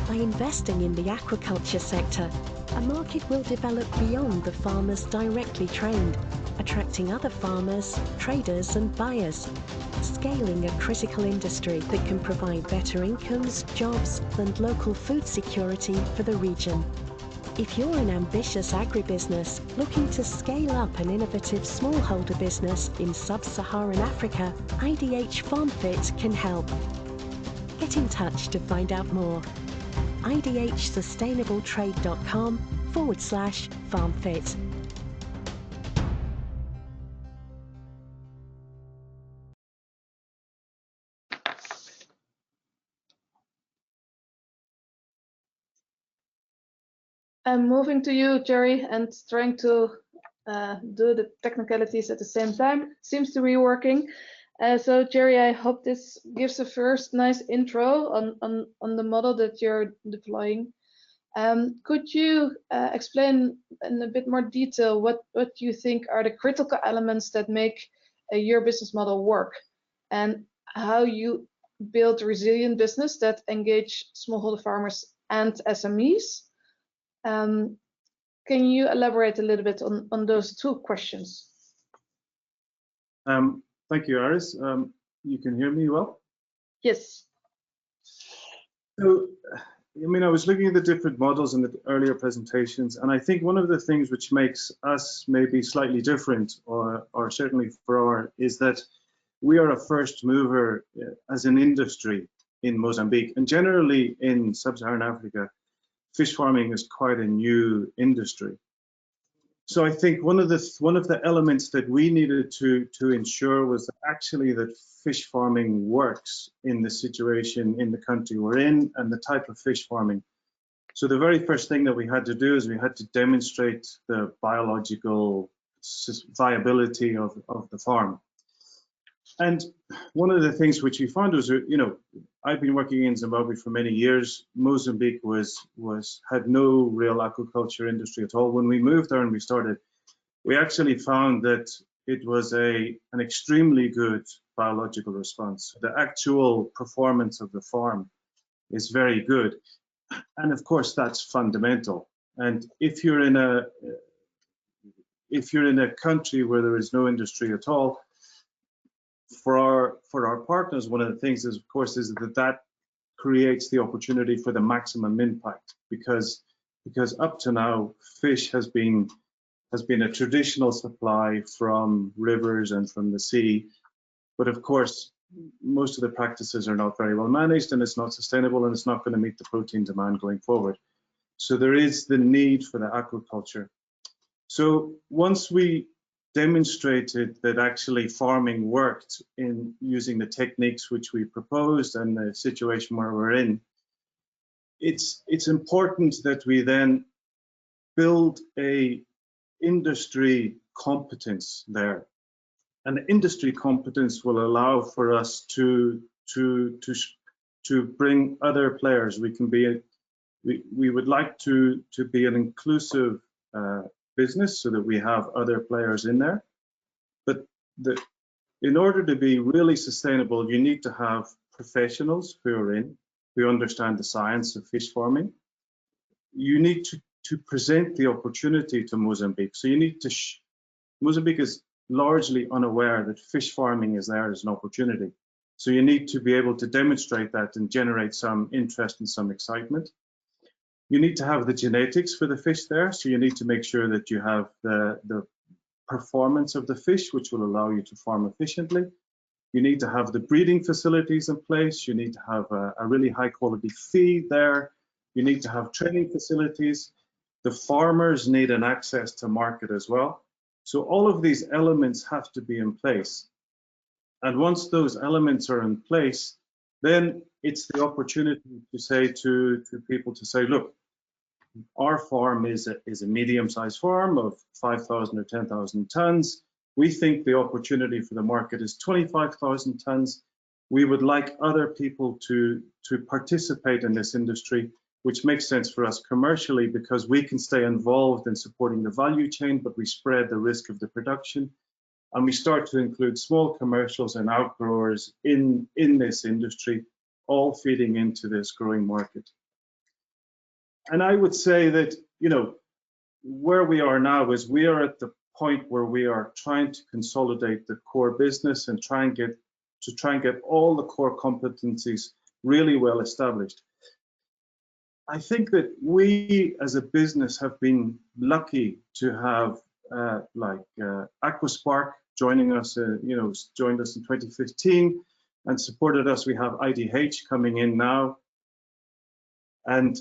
By investing in the aquaculture sector, a market will develop beyond the farmers directly trained, attracting other farmers, traders and buyers, scaling a critical industry that can provide better incomes, jobs and local food security for the region. If you're an ambitious agribusiness looking to scale up an innovative smallholder business in sub-Saharan Africa, IDH Farmfit can help. Get in touch to find out more. idhsustainabletrade.com/farmfit. I'm moving to you, Jerry, and trying to do the technicalities at the same time. Seems to be working. So Jerry, I hope this gives a first nice intro on the model that you're deploying. Could you explain in a bit more detail what you think are the critical elements that make your business model work, and how you build resilient business that engage smallholder farmers and SMEs? Can you elaborate a little bit on those two questions? Thank you, Iris. You can hear me well? Yes. So, I mean, I was looking at the different models in the earlier presentations, and I think one of the things which makes us maybe slightly different, or certainly is that we are a first mover as an industry in Mozambique, and generally in sub-Saharan Africa, fish farming is quite a new industry. So I think one of the elements that we needed to ensure was actually that fish farming works in the situation in the country we're in and the type of fish farming. So the very first thing that we had to do is we had to demonstrate the biological viability of the farm. And one of the things which we found was, you know, I've been working in Zimbabwe for many years. Mozambique had no real aquaculture industry at all. When we moved there and we started, we actually found that it was an extremely good biological response. The actual performance of the farm is very good, and of course that's fundamental. And if you're in a country where there is no industry at all, for our partners, one of the things is, of course, is that creates the opportunity for the maximum impact, because up to now fish has been a traditional supply from rivers and from the sea, but of course most of the practices are not very well managed, and it's not sustainable, and it's not going to meet the protein demand going forward. So there is the need for the aquaculture. So once we demonstrated that actually farming worked in using the techniques which we proposed and the situation where we're in, it's important that we then build a industry competence there. And the industry competence will allow for us to bring other players. We would like to be an inclusive business so that we have other players in there. But in order to be really sustainable, you need to have professionals who understand the science of fish farming. You need to present the opportunity to Mozambique. So you need to, Mozambique is largely unaware that fish farming is there as an opportunity. So you need to be able to demonstrate that and generate some interest and some excitement. You need to have the genetics for the fish there. So you need to make sure that you have the performance of the fish, which will allow you to farm efficiently. You need to have the breeding facilities in place. You need to have a really high quality feed there. You need to have training facilities. The farmers need an access to market as well. So all of these elements have to be in place. And once those elements are in place, then it's the opportunity to say to people to say, look, our farm is a medium-sized farm of 5,000 or 10,000 tons. We think the opportunity for the market is 25,000 tons. We would like other people to participate in this industry, which makes sense for us commercially because we can stay involved in supporting the value chain, but we spread the risk of the production. And we start to include small commercials and outgrowers in this industry, all feeding into this growing market. And I would say that, you know, where we are now is we are at the point where we are trying to consolidate the core business and try and get all the core competencies really well established. I think that we as a business have been lucky to have Aquaspark joining us, joined us in 2015 and supported us. We have IDH coming in now. And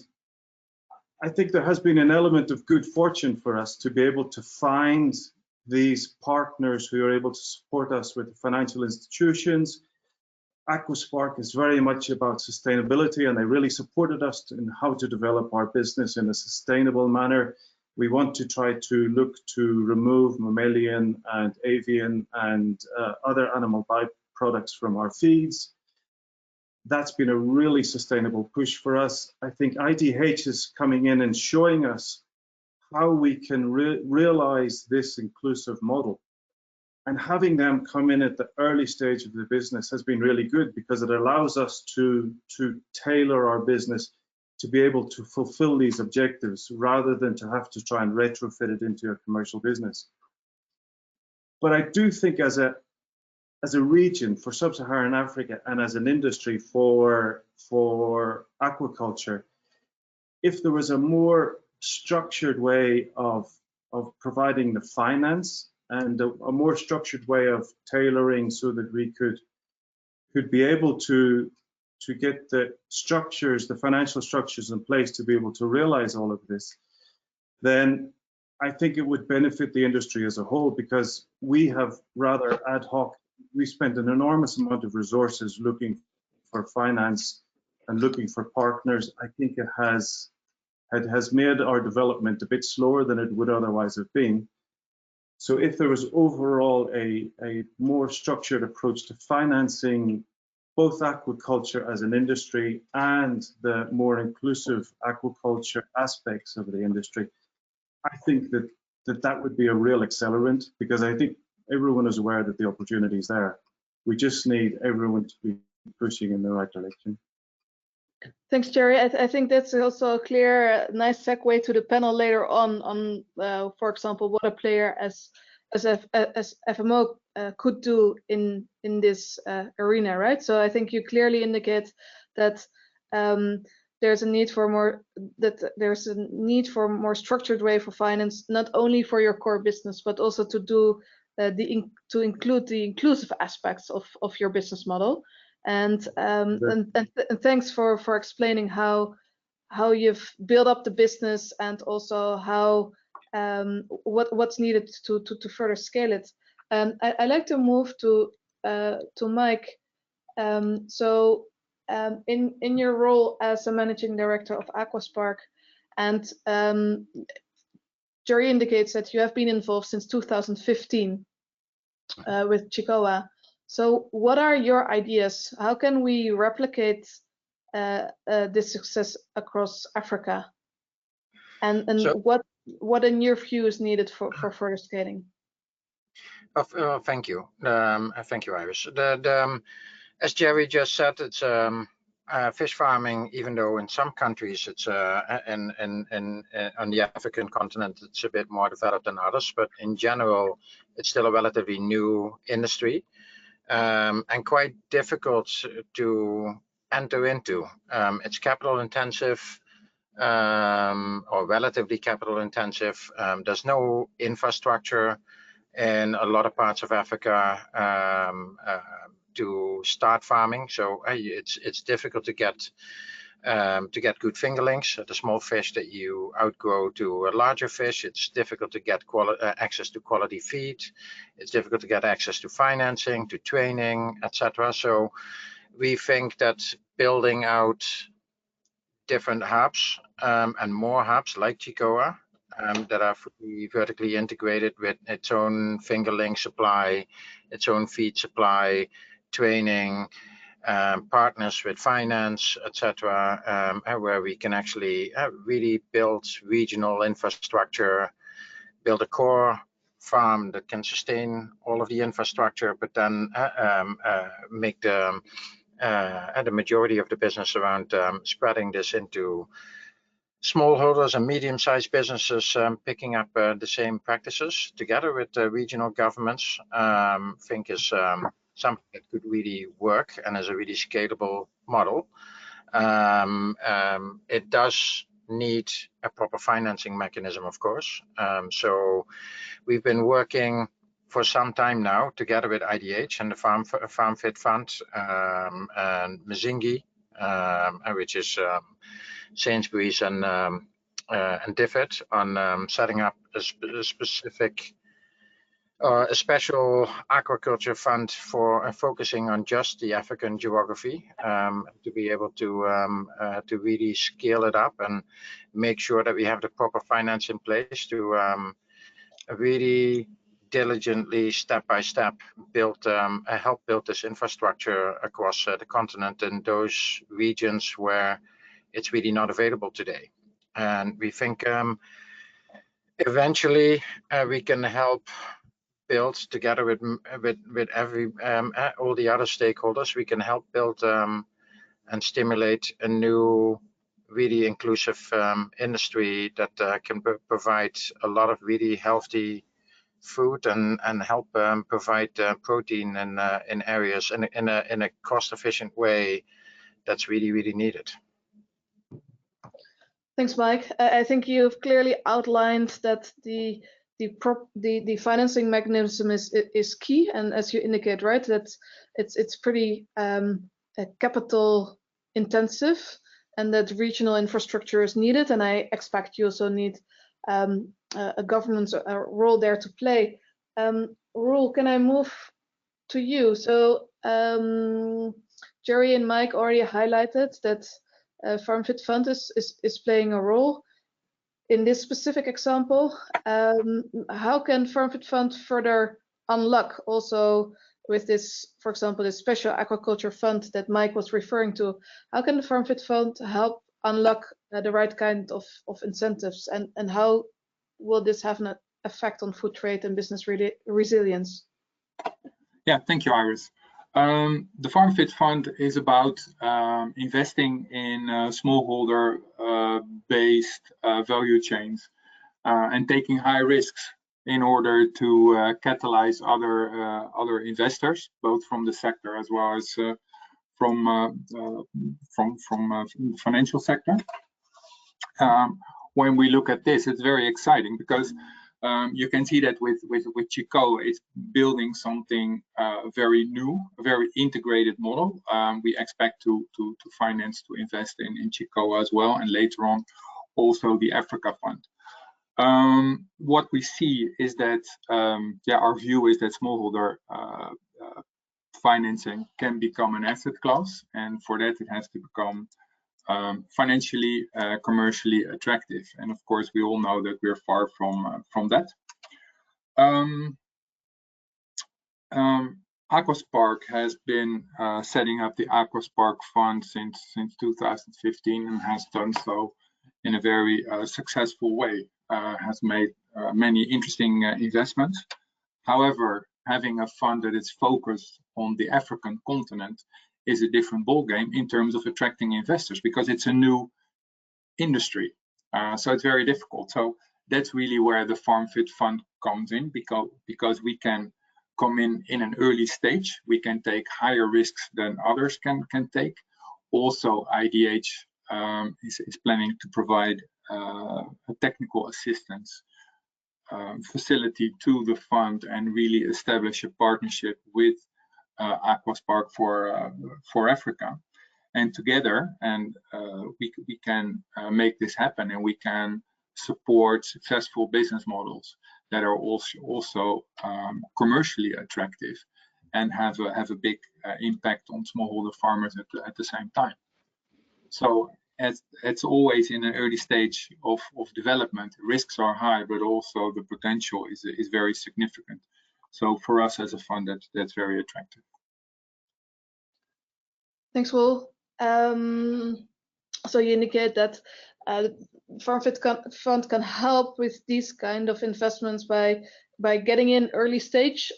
I think there has been an element of good fortune for us to be able to find these partners who are able to support us with financial institutions. Aquaspark is very much about sustainability, and they really supported us in how to develop our business in a sustainable manner. We want to try to look to remove mammalian and avian and other animal byproducts from our feeds. That's been a really sustainable push for us. I think IDH is coming in and showing us how we can realize this inclusive model. And having them come in at the early stage of the business has been really good because it allows us to tailor our business to be able to fulfill these objectives rather than to have to try and retrofit it into a commercial business. But I do think as a region for sub-Saharan Africa and as an industry for aquaculture, if there was a more structured way of providing the finance and a more structured way of tailoring so that we could be able to get the structures, the financial structures in place to be able to realize all of this, then I think it would benefit the industry as a whole, because we have rather ad hoc. We spent an enormous amount of resources looking for finance and looking for partners. I think it has made our development a bit slower than it would otherwise have been. So if there was overall a more structured approach to financing both aquaculture as an industry and the more inclusive aquaculture aspects of the industry, I think that would be a real accelerant, because I think everyone is aware that the opportunity is there. We just need everyone to be pushing in the right direction. Thanks, Jerry. I think that's also a clear, nice segue to the panel later on, for example, what a player as FMO could do in this arena, right? So I think you clearly indicate that there's a need for more structured way for finance, not only for your core business, but also to do to include the inclusive aspects of your business model. And thanks for explaining how you've built up the business and also how what's needed to further scale it. I like to move to Mike. So in your role as a managing director of Aquaspark, and Jerry indicates that you have been involved since 2015 with Chikoa. So what are your ideas? How can we replicate this success across Africa? And what in your view is needed for further scaling? Thank you. Thank you, Iris. As Jerry just said, it's fish farming, even though in some countries it's on the African continent it's a bit more developed than others, but in general it's still a relatively new industry and quite difficult to enter into. It's capital intensive, or relatively capital intensive. There's no infrastructure in a lot of parts of Africa to start farming, so it's difficult to get good fingerlings, the small fish that you outgrow to a larger fish. It's difficult to get access to quality feed. It's difficult to get access to financing, to training, etc. So we think that building out different hubs and more hubs like Chicoa that are fully vertically integrated with its own fingerling supply, its own feed supply, training, partners with finance, etc., where we can actually really build regional infrastructure, build a core farm that can sustain all of the infrastructure, but then make the majority of the business around spreading this into smallholders and medium-sized businesses, picking up the same practices together with regional governments. Think is something that could really work and is a really scalable model. It does need a proper financing mechanism, of course. So we've been working for some time now together with IDH and the Farmfit Fund and Mzingi, which is Sainsbury's and Diffit, on setting up a specific a special aquaculture fund for focusing on just the African geography, to be able to really scale it up and make sure that we have the proper finance in place to really diligently, step by step, help build this infrastructure across the continent in those regions where it's really not available today. And we think eventually we can help build together with all the other stakeholders. We can help build and stimulate a new, really inclusive industry that can provide a lot of really healthy food and help provide protein in areas in a cost-efficient way that's really needed. Thanks, Mike. I think you've clearly outlined that the financing mechanism is key, and as you indicate, right, that it's pretty capital intensive, and that regional infrastructure is needed. And I expect you also need a governance role there to play. Roel, can I move to you? So Jerry and Mike already highlighted that Farmfit Fund is playing a role. In this specific example, how can Farmfit Fund further unlock also with this, for example, this special aquaculture fund that Mike was referring to? How can the Farmfit Fund help unlock the right kind of incentives, and how will this have an effect on food trade and business resilience? Yeah, thank you, Iris. The Farmfit Fund is about investing in smallholder-based value chains and taking high risks in order to catalyze other investors, both from the sector as well as from the financial sector. When we look at this, it's very exciting because you can see that with Chicoa, it's building something very new, a very integrated model. We expect to finance, to invest in Chicoa as well, and later on also the Africa Fund. What we see is that our view is that smallholder financing can become an asset class, and for that it has to become financially, commercially attractive. And of course, we all know that we're far from that. Aquaspark has been setting up the Aquaspark Fund since 2015 and has done so in a very successful way. Has made many interesting investments. However, having a fund that is focused on the African continent is a different ballgame in terms of attracting investors, because it's a new industry. So it's very difficult. So that's really where the Farmfit Fund comes in, because we can come in an early stage. We can take higher risks than others can take. Also, IDH is planning to provide a technical assistance facility to the fund and really establish a partnership with Aquaspark for Africa, and together, and we can make this happen, and we can support successful business models that are also commercially attractive and have a big impact on smallholder farmers at the same time. So as it's always in an early stage of development, risks are high, but also the potential is very significant. So for us as a fund, that's very attractive. Thanks, Will. So you indicate that Farmfit Fund can help with these kind of investments by getting in early stage,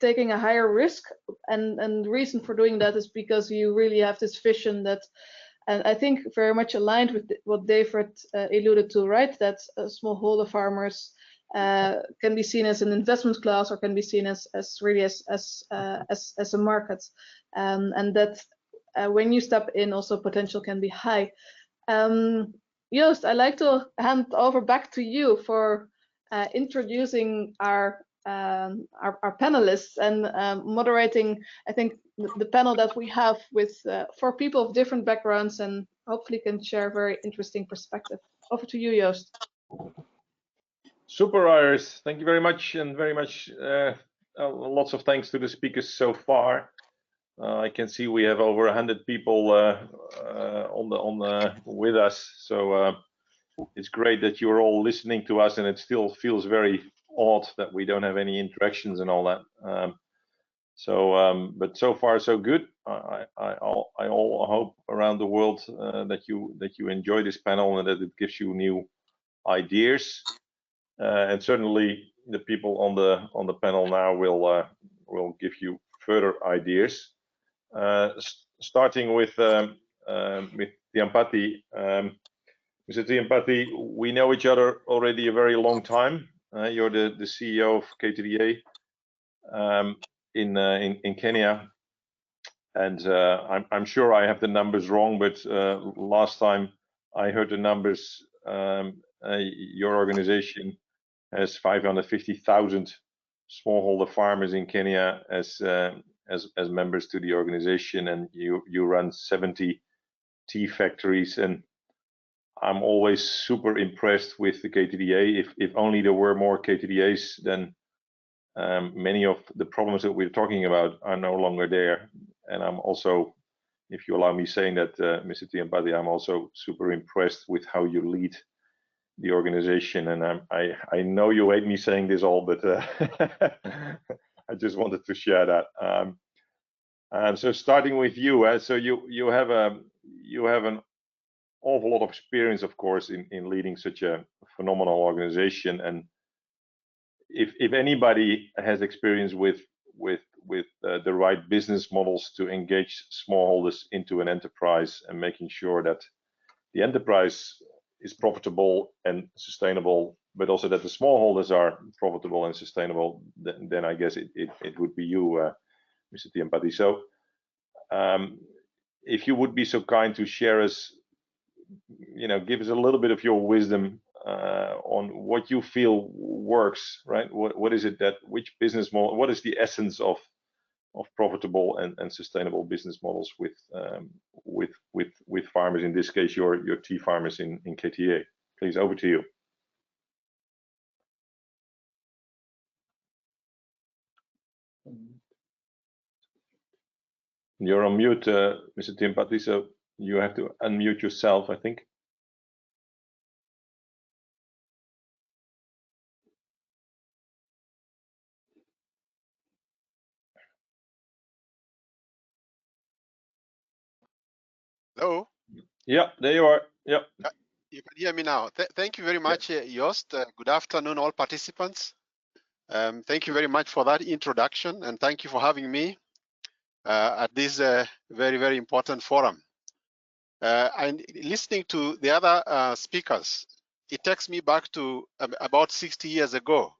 taking a higher risk, and the reason for doing that is because you really have this vision that, and I think very much aligned with what David alluded to, right? That smallholder farmers can be seen as an investment class, or can be seen as really as a market, and that when you step in, also potential can be high. Joost, I'd like to hand over back to you for introducing our panelists and moderating, I think, the panel that we have with 4 people of different backgrounds, and hopefully can share a very interesting perspective. Over to you, Joost. Super, Iris. Thank you very much, and very much lots of thanks to the speakers so far. I can see we have over 100 people with us, so it's great that you're all listening to us, and it still feels very odd that we don't have any interactions and all that. But so far so good. I hope around the world that you enjoy this panel and that it gives you new ideas. And certainly the people on the panel now will give you further ideas. Starting with Tiampati. Mr. Tiampati, we know each other already a very long time. You're the CEO of KTDA in Kenya, and I'm sure I have the numbers wrong, but last time I heard the numbers, your organization has 550,000 smallholder farmers in Kenya as members to the organization, and you run 70 tea factories, and I'm always super impressed with the KTDA. If only there were more KTDAs, then many of the problems that we're talking about are no longer there. And I'm also, if you allow me saying that, Mr. Tiampati, I'm also super impressed with how you lead the organization. And I know you hate me saying this all, but I just wanted to share that. And so starting with you, so you have an awful lot of experience, of course, in leading such a phenomenal organization. And if anybody has experience with the right business models to engage smallholders into an enterprise and making sure that the enterprise is profitable and sustainable, but also that the smallholders are profitable and sustainable, then I guess it would be you, Mr. Tiampati. So if you would be so kind to share us, give us a little bit of your wisdom on what you feel works, right? What is it which business model, what is the essence of profitable and sustainable business models with farmers, in this case your tea farmers in KTA? Please, over to you. You're on mute, Mr. Tiampati, so you have to unmute yourself, I think. Hello? Yeah, there you are. Yeah. You can hear me now. Thank you very much, Joost. Good afternoon, all participants. Thank you very much for that introduction, and thank you for having me at this very, very important forum. And listening to the other speakers, it takes me back to about 60 years ago,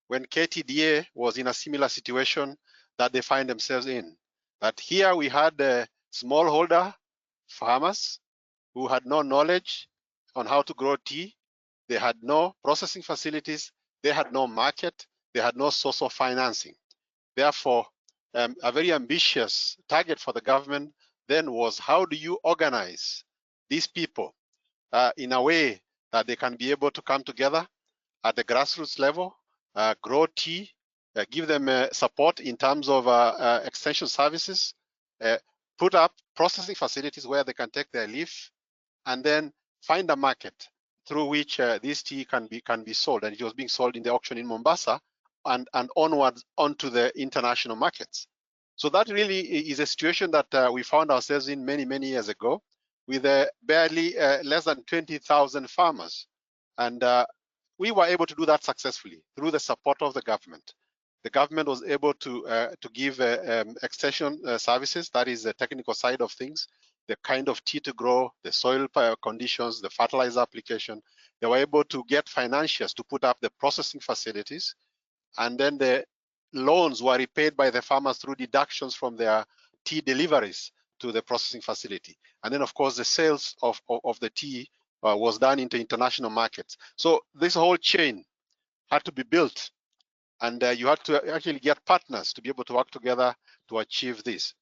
when KTDA was in a similar situation that they find themselves in. But here we had smallholder farmers who had no knowledge on how to grow tea. They had no processing facilities. They had no market. They had no source of financing. Therefore, a very ambitious target for the government then was, how do you organize these people in a way that they can be able to come together at the grassroots level, grow tea, give them support in terms of extension services, put up processing facilities where they can take their leaf and then find a market through which this tea can be sold. And it was being sold in the auction in Mombasa and onwards onto the international markets. So that really is a situation that we found ourselves in many years ago, with barely less than 20,000 farmers. And we were able to do that successfully through the support of the government. The government was able to give extension services, that is the technical side of things, the kind of tea to grow, the soil conditions, the fertilizer application. They were able to get financiers to put up the processing facilities, and then the loans were repaid by the farmers through deductions from their tea deliveries to the processing facility. And then, of course, the sales of the tea was done into international markets. So this whole chain had to be built, and you had to actually get partners to be able to work together to achieve this.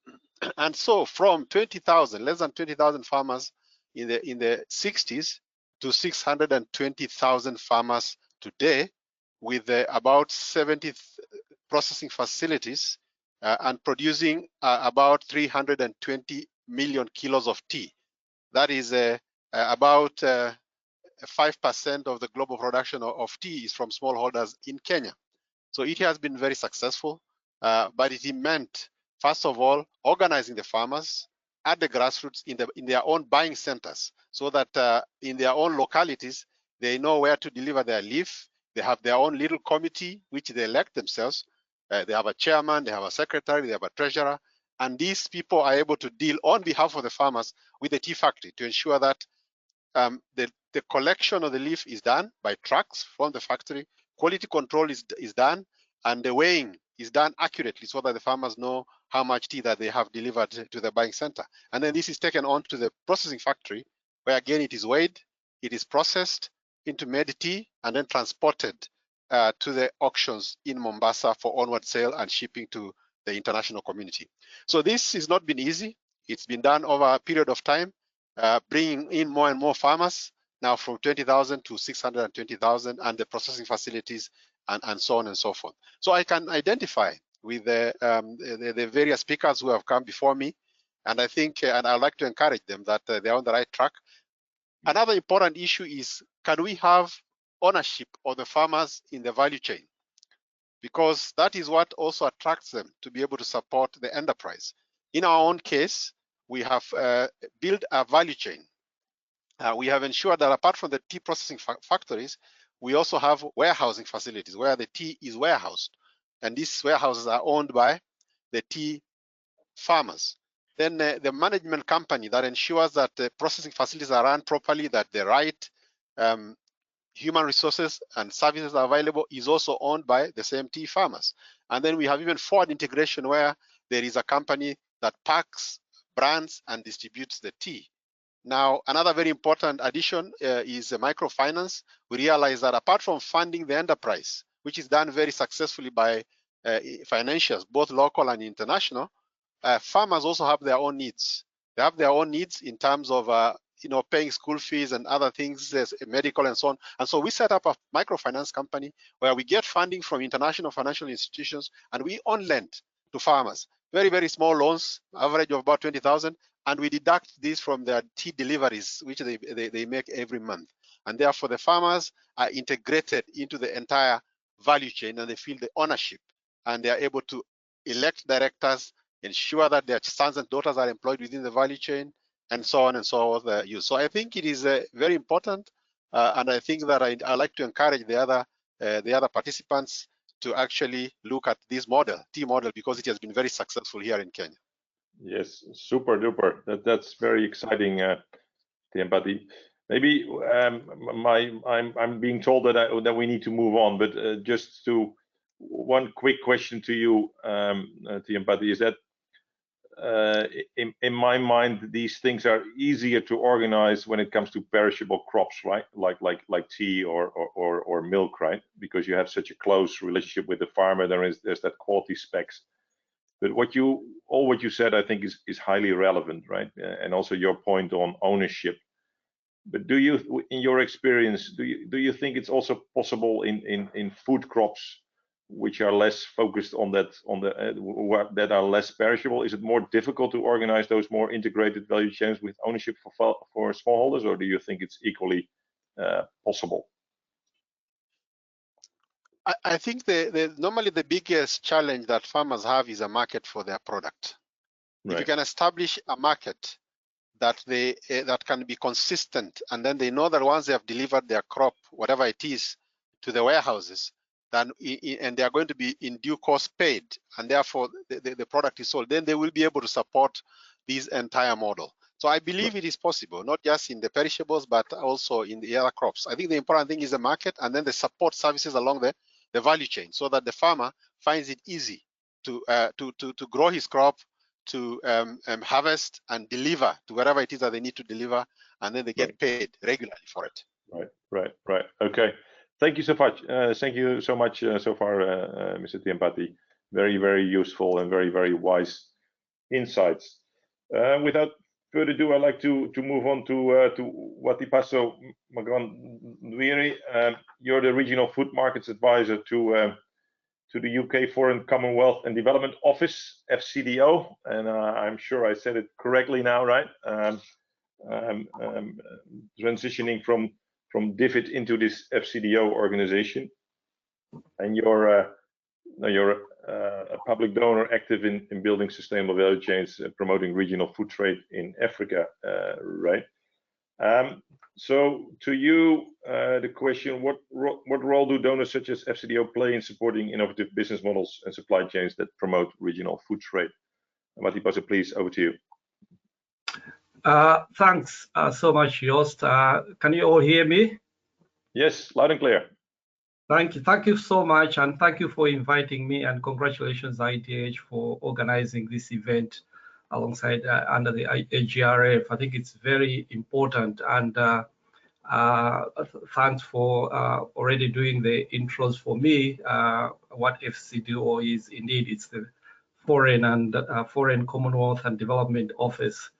And so from 20,000, less than 20,000 farmers in the 60s to 620,000 farmers today, with about 70 processing facilities and producing about 320 million kilos of tea. That is about 5% of the global production of tea is from smallholders in Kenya. So it has been very successful, but it meant, first of all, organizing the farmers at the grassroots in their own buying centers, so that in their own localities, they know where to deliver their leaf. They have their own little committee, which they elect themselves. They have a chairman, they have a secretary, they have a treasurer, and these people are able to deal on behalf of the farmers with the tea factory to ensure that the collection of the leaf is done by trucks from the factory, quality control is done, and the weighing is done accurately so that the farmers know how much tea that they have delivered to the buying center. And then this is taken on to the processing factory, where again it is weighed, it is processed into made tea, and then transported to the auctions in Mombasa for onward sale and shipping to the international community. So this has not been easy. It's been done over a period of time, bringing in more and more farmers, now from 20,000 to 620,000, and the processing facilities, and so on and so forth. So I can identify with the various speakers who have come before me, and I think, and I'd like to encourage them that they're on the right track. Another important issue is, can we have ownership of the farmers in the value chain? Because that is what also attracts them to be able to support the enterprise. In our own case, we have built a value chain. We have ensured that apart from the tea processing factories, we also have warehousing facilities where the tea is warehoused. And these warehouses are owned by the tea farmers. Then the management company that ensures that the processing facilities are run properly, that the right human resources and services are available, is also owned by the same tea farmers. And then we have even forward integration, where there is a company that packs, brands, and distributes the tea. Now, another very important addition is microfinance. We realize that apart from funding the enterprise, which is done very successfully by financiers, both local and international, farmers also have their own needs. They have their own needs in terms of paying school fees and other things, medical and so on. And so we set up a microfinance company where we get funding from international financial institutions, and we on lend to farmers. Very, very small loans, average of about 20,000. And we deduct this from their tea deliveries, which they make every month. And therefore, the farmers are integrated into the entire value chain, and they feel the ownership, and they are able to elect directors, ensure that their sons and daughters are employed within the value chain, and so on and so forth. So I think it is very important, and I think that I like to encourage the other participants to actually look at this model, tea model, because it has been very successful here in Kenya. Yes, super duper. That's very exciting, Tiampati. Maybe I'm being told that we need to move on, but just to one quick question to you, Tiampati, is that in my mind, these things are easier to organize when it comes to perishable crops, right? Like tea or milk, right? Because you have such a close relationship with the farmer. There's that quality specs. But what you said, I think, is highly relevant, right? And also your point on ownership. But do you, in your experience, do you think it's also possible in food crops which are less focused on that, that are less perishable? Is it more difficult to organize those more integrated value chains with ownership for smallholders, or do you think it's equally possible? I think normally the biggest challenge that farmers have is a market for their product. Right. If you can establish a market that that can be consistent, and then they know that once they have delivered their crop, whatever it is, to the warehouses, then and they are going to be in due course paid, and therefore the product is sold, then they will be able to support this entire model. So I believe it is possible, not just in the perishables, but also in the other crops. I think the important thing is the market, and then the support services along the value chain, so that the farmer finds it easy to grow his crop, to harvest and deliver to wherever it is that they need to deliver, and then they get paid regularly for it. Right. Okay. Thank you so much. Thank you so much so far, Mr. Tiempati. Very, very useful and very, very wise insights. Without further ado, I'd like to move on to Watipaso Magandwiri. You're the Regional Food Markets Advisor to the UK Foreign Commonwealth and Development Office, FCDO, and I'm sure I said it correctly now, right? Transitioning from DFID into this FCDO organization, and you're a public donor active in building sustainable value chains, promoting regional food trade in Africa, right? So to you, the question, what role do donors such as FCDO play in supporting innovative business models and supply chains that promote regional food trade? Watipaso, please, over to you. Thanks so much, Joost. Can you all hear me? Yes, loud and clear. Thank you so much, and thank you for inviting me, and congratulations ITH for organizing this event alongside under the AGRF. I think it's very important, and thanks for already doing the intros for me. What FCDO is, indeed, it's the Foreign Commonwealth and Development Office.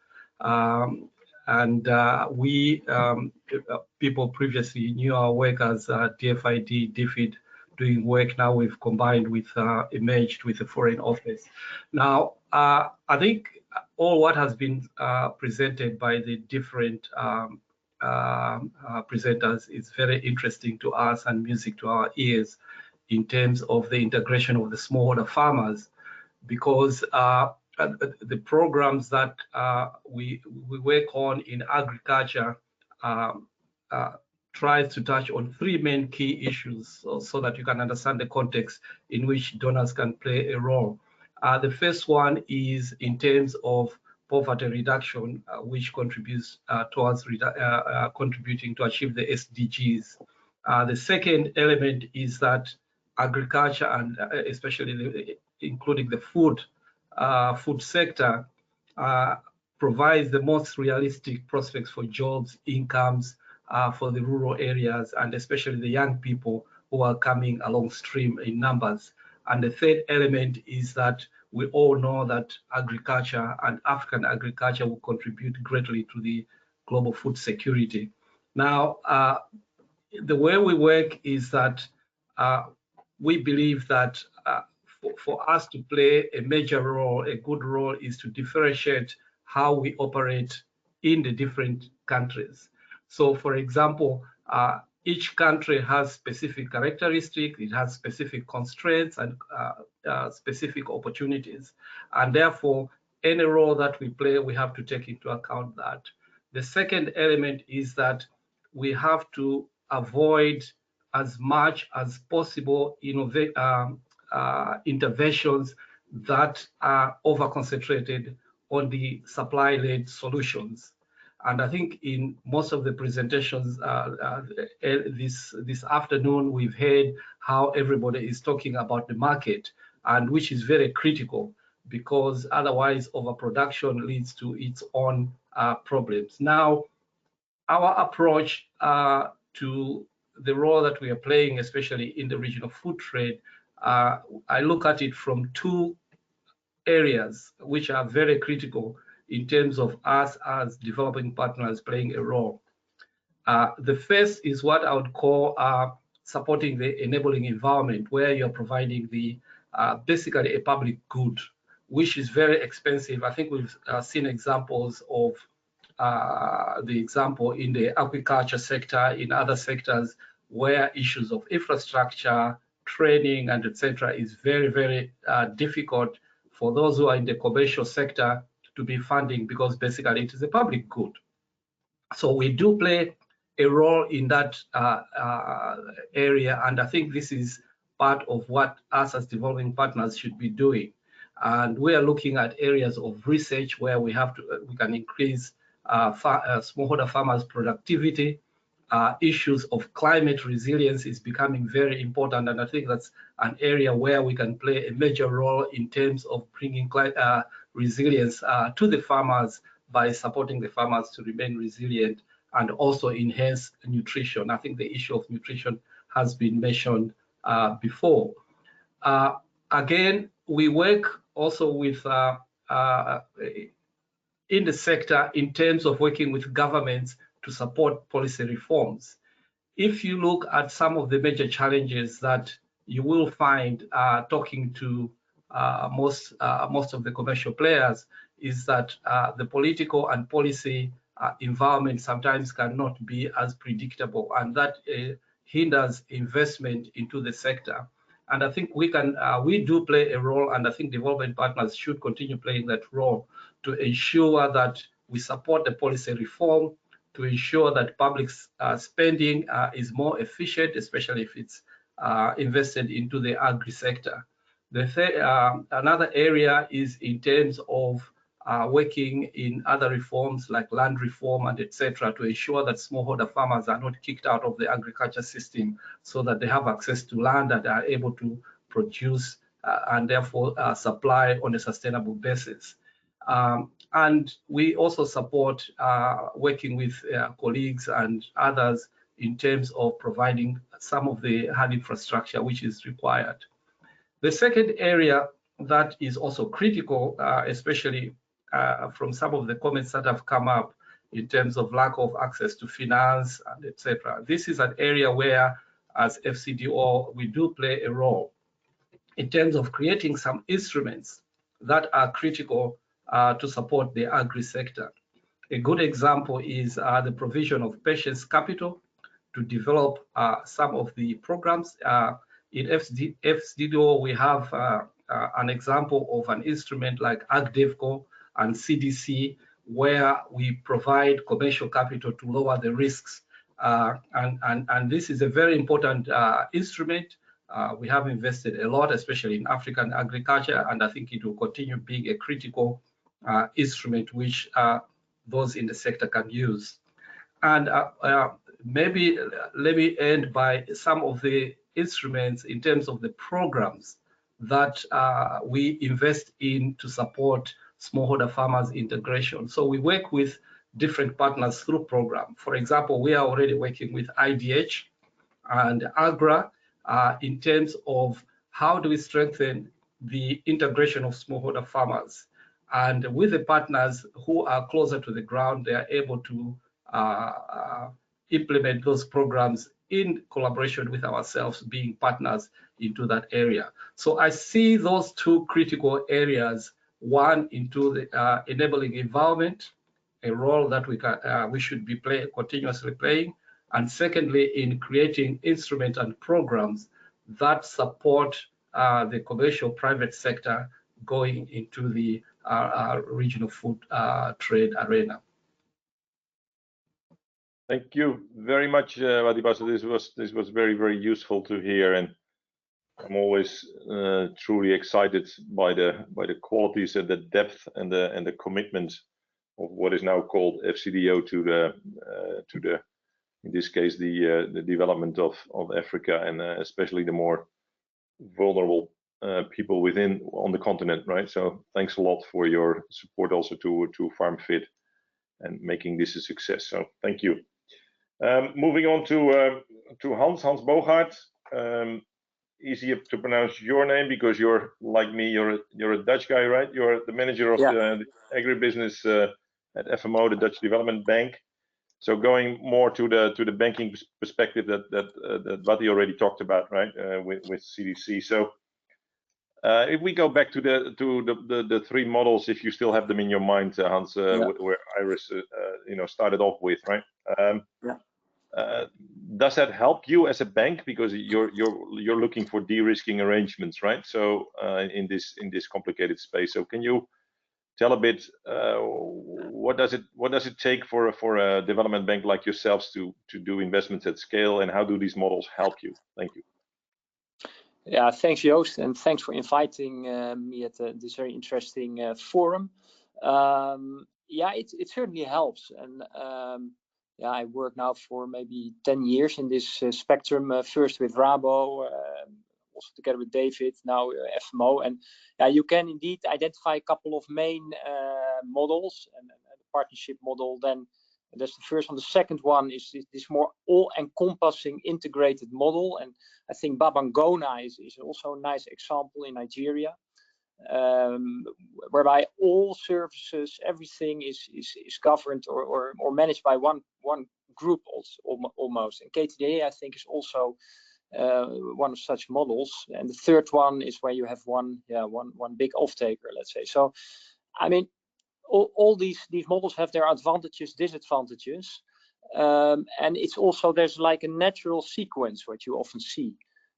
We people previously knew our work as DFID, DFID, doing work. Now we've combined with emerged with the Foreign Office. Now I think all what has been presented by the different presenters is very interesting to us and music to our ears in terms of the integration of the smallholder farmers, because the programs that we work on in agriculture tries to touch on three main key issues so that you can understand the context in which donors can play a role. The first one is in terms of poverty reduction, which contributes towards contributing to achieve the SDGs. The second element is that agriculture, and especially including the food sector, provides the most realistic prospects for jobs, incomes for the rural areas, and especially the young people who are coming along stream in numbers. And the third element is that we all know that agriculture and African agriculture will contribute greatly to the global food security. Now, the way we work is that we believe that for us to play a major role, a good role, is to differentiate how we operate in the different countries. So, for example, each country has specific characteristics, it has specific constraints and specific opportunities. And therefore, any role that we play, we have to take into account that. The second element is that we have to avoid as much as possible interventions that are over-concentrated on the supply-led solutions. And I think in most of the presentations this afternoon, we've heard how everybody is talking about the market, and which is very critical, because otherwise overproduction leads to its own problems. Now, our approach to the role that we are playing, especially in the regional food trade, I look at it from two areas which are very critical in terms of us as developing partners playing a role. The first is what I would call supporting the enabling environment where you're providing the basically a public good, which is very expensive. I think we've seen examples of the example in the aquaculture sector, in other sectors where issues of infrastructure, training, and etc. is very, very difficult for those who are in the commercial sector to be funding, because basically it is a public good. So we do play a role in that area, and I think this is part of what us as developing partners should be doing. And we are looking at areas of research where we can increase smallholder farmers' productivity. Issues of climate resilience is becoming very important, and I think that's an area where we can play a major role in terms of bringing resilience to the farmers by supporting the farmers to remain resilient and also enhance nutrition. I think the issue of nutrition has been mentioned before. Again, we work also with in the sector in terms of working with governments to support policy reforms. If you look at some of the major challenges that you will find talking to most of the commercial players, is that the political and policy environment sometimes cannot be as predictable, and that hinders investment into the sector. And I think we do play a role, and I think development partners should continue playing that role to ensure that we support the policy reform, to ensure that public spending is more efficient, especially if it's invested into the agri sector. Another area is in terms of working in other reforms like land reform and etc., to ensure that smallholder farmers are not kicked out of the agriculture system, so that they have access to land and are able to produce and therefore supply on a sustainable basis. And we also support working with colleagues and others in terms of providing some of the hard infrastructure which is required. The second area that is also critical, especially from some of the comments that have come up in terms of lack of access to finance and etc. This is an area where, as FCDO, we do play a role in terms of creating some instruments that are critical to support the agri sector. A good example is the provision of patience capital to develop some of the programs. In FCDO, we have an example of an instrument like AgDevco and CDC, where we provide commercial capital to lower the risks. And this is a very important instrument. We have invested a lot, especially in African agriculture, and I think it will continue being a critical instrument which those in the sector can use. And maybe let me end by some of the instruments in terms of the programs that we invest in to support smallholder farmers integration. So we work with different partners through program. For example, we are already working with IDH and AGRA in terms of how do we strengthen the integration of smallholder farmers. And with the partners who are closer to the ground, they are able to implement those programs in collaboration with ourselves, being partners into that area. So I see those two critical areas: one, into the enabling environment, a role that we should be continuously playing, and secondly, in creating instruments and programs that support the commercial private sector going into the regional food trade arena. Thank you very much, Wadibasa. This was very, very useful to hear, and I'm always truly excited by the qualities and the depth and the commitment of what is now called FCDO to the in this case the development of Africa, and especially the more vulnerable people on the continent, right? So thanks a lot for your support also to Farmfit and making this a success. So thank you. Moving on to Hans Bogaert. Easier to pronounce your name because you're like me. You're a Dutch guy, right? You're the manager of the agribusiness at FMO, the Dutch Development Bank. So going more to the banking perspective that Bati already talked about, right, with CDC. So if we go back to the three models, if you still have them in your mind, Hans, where Iris started off with, right? Does that help you as a bank, because you're looking for de-risking arrangements, right? So in this complicated space, so can you tell a bit what does it take for a development bank like yourselves to do investments at scale, and how do these models help you? Thank you. Yeah, thanks, Joost, and thanks for inviting me at this very interesting forum. Yeah, it certainly helps, and yeah, I work now for maybe 10 years in this spectrum. First with Rabo, also together with David, now FMO, and you can indeed identify a couple of main models, and the partnership model. Then that's the first one. The second one is this more all-encompassing integrated model, and I think Babangona is also a nice example in Nigeria, whereby all services, everything is governed or managed by one group almost. And KTDA, I think, is also one of such models. And the third one is where you have one big off-taker, let's say. So, I mean, all these models have their advantages, disadvantages, and it's also, there's like a natural sequence what you often see.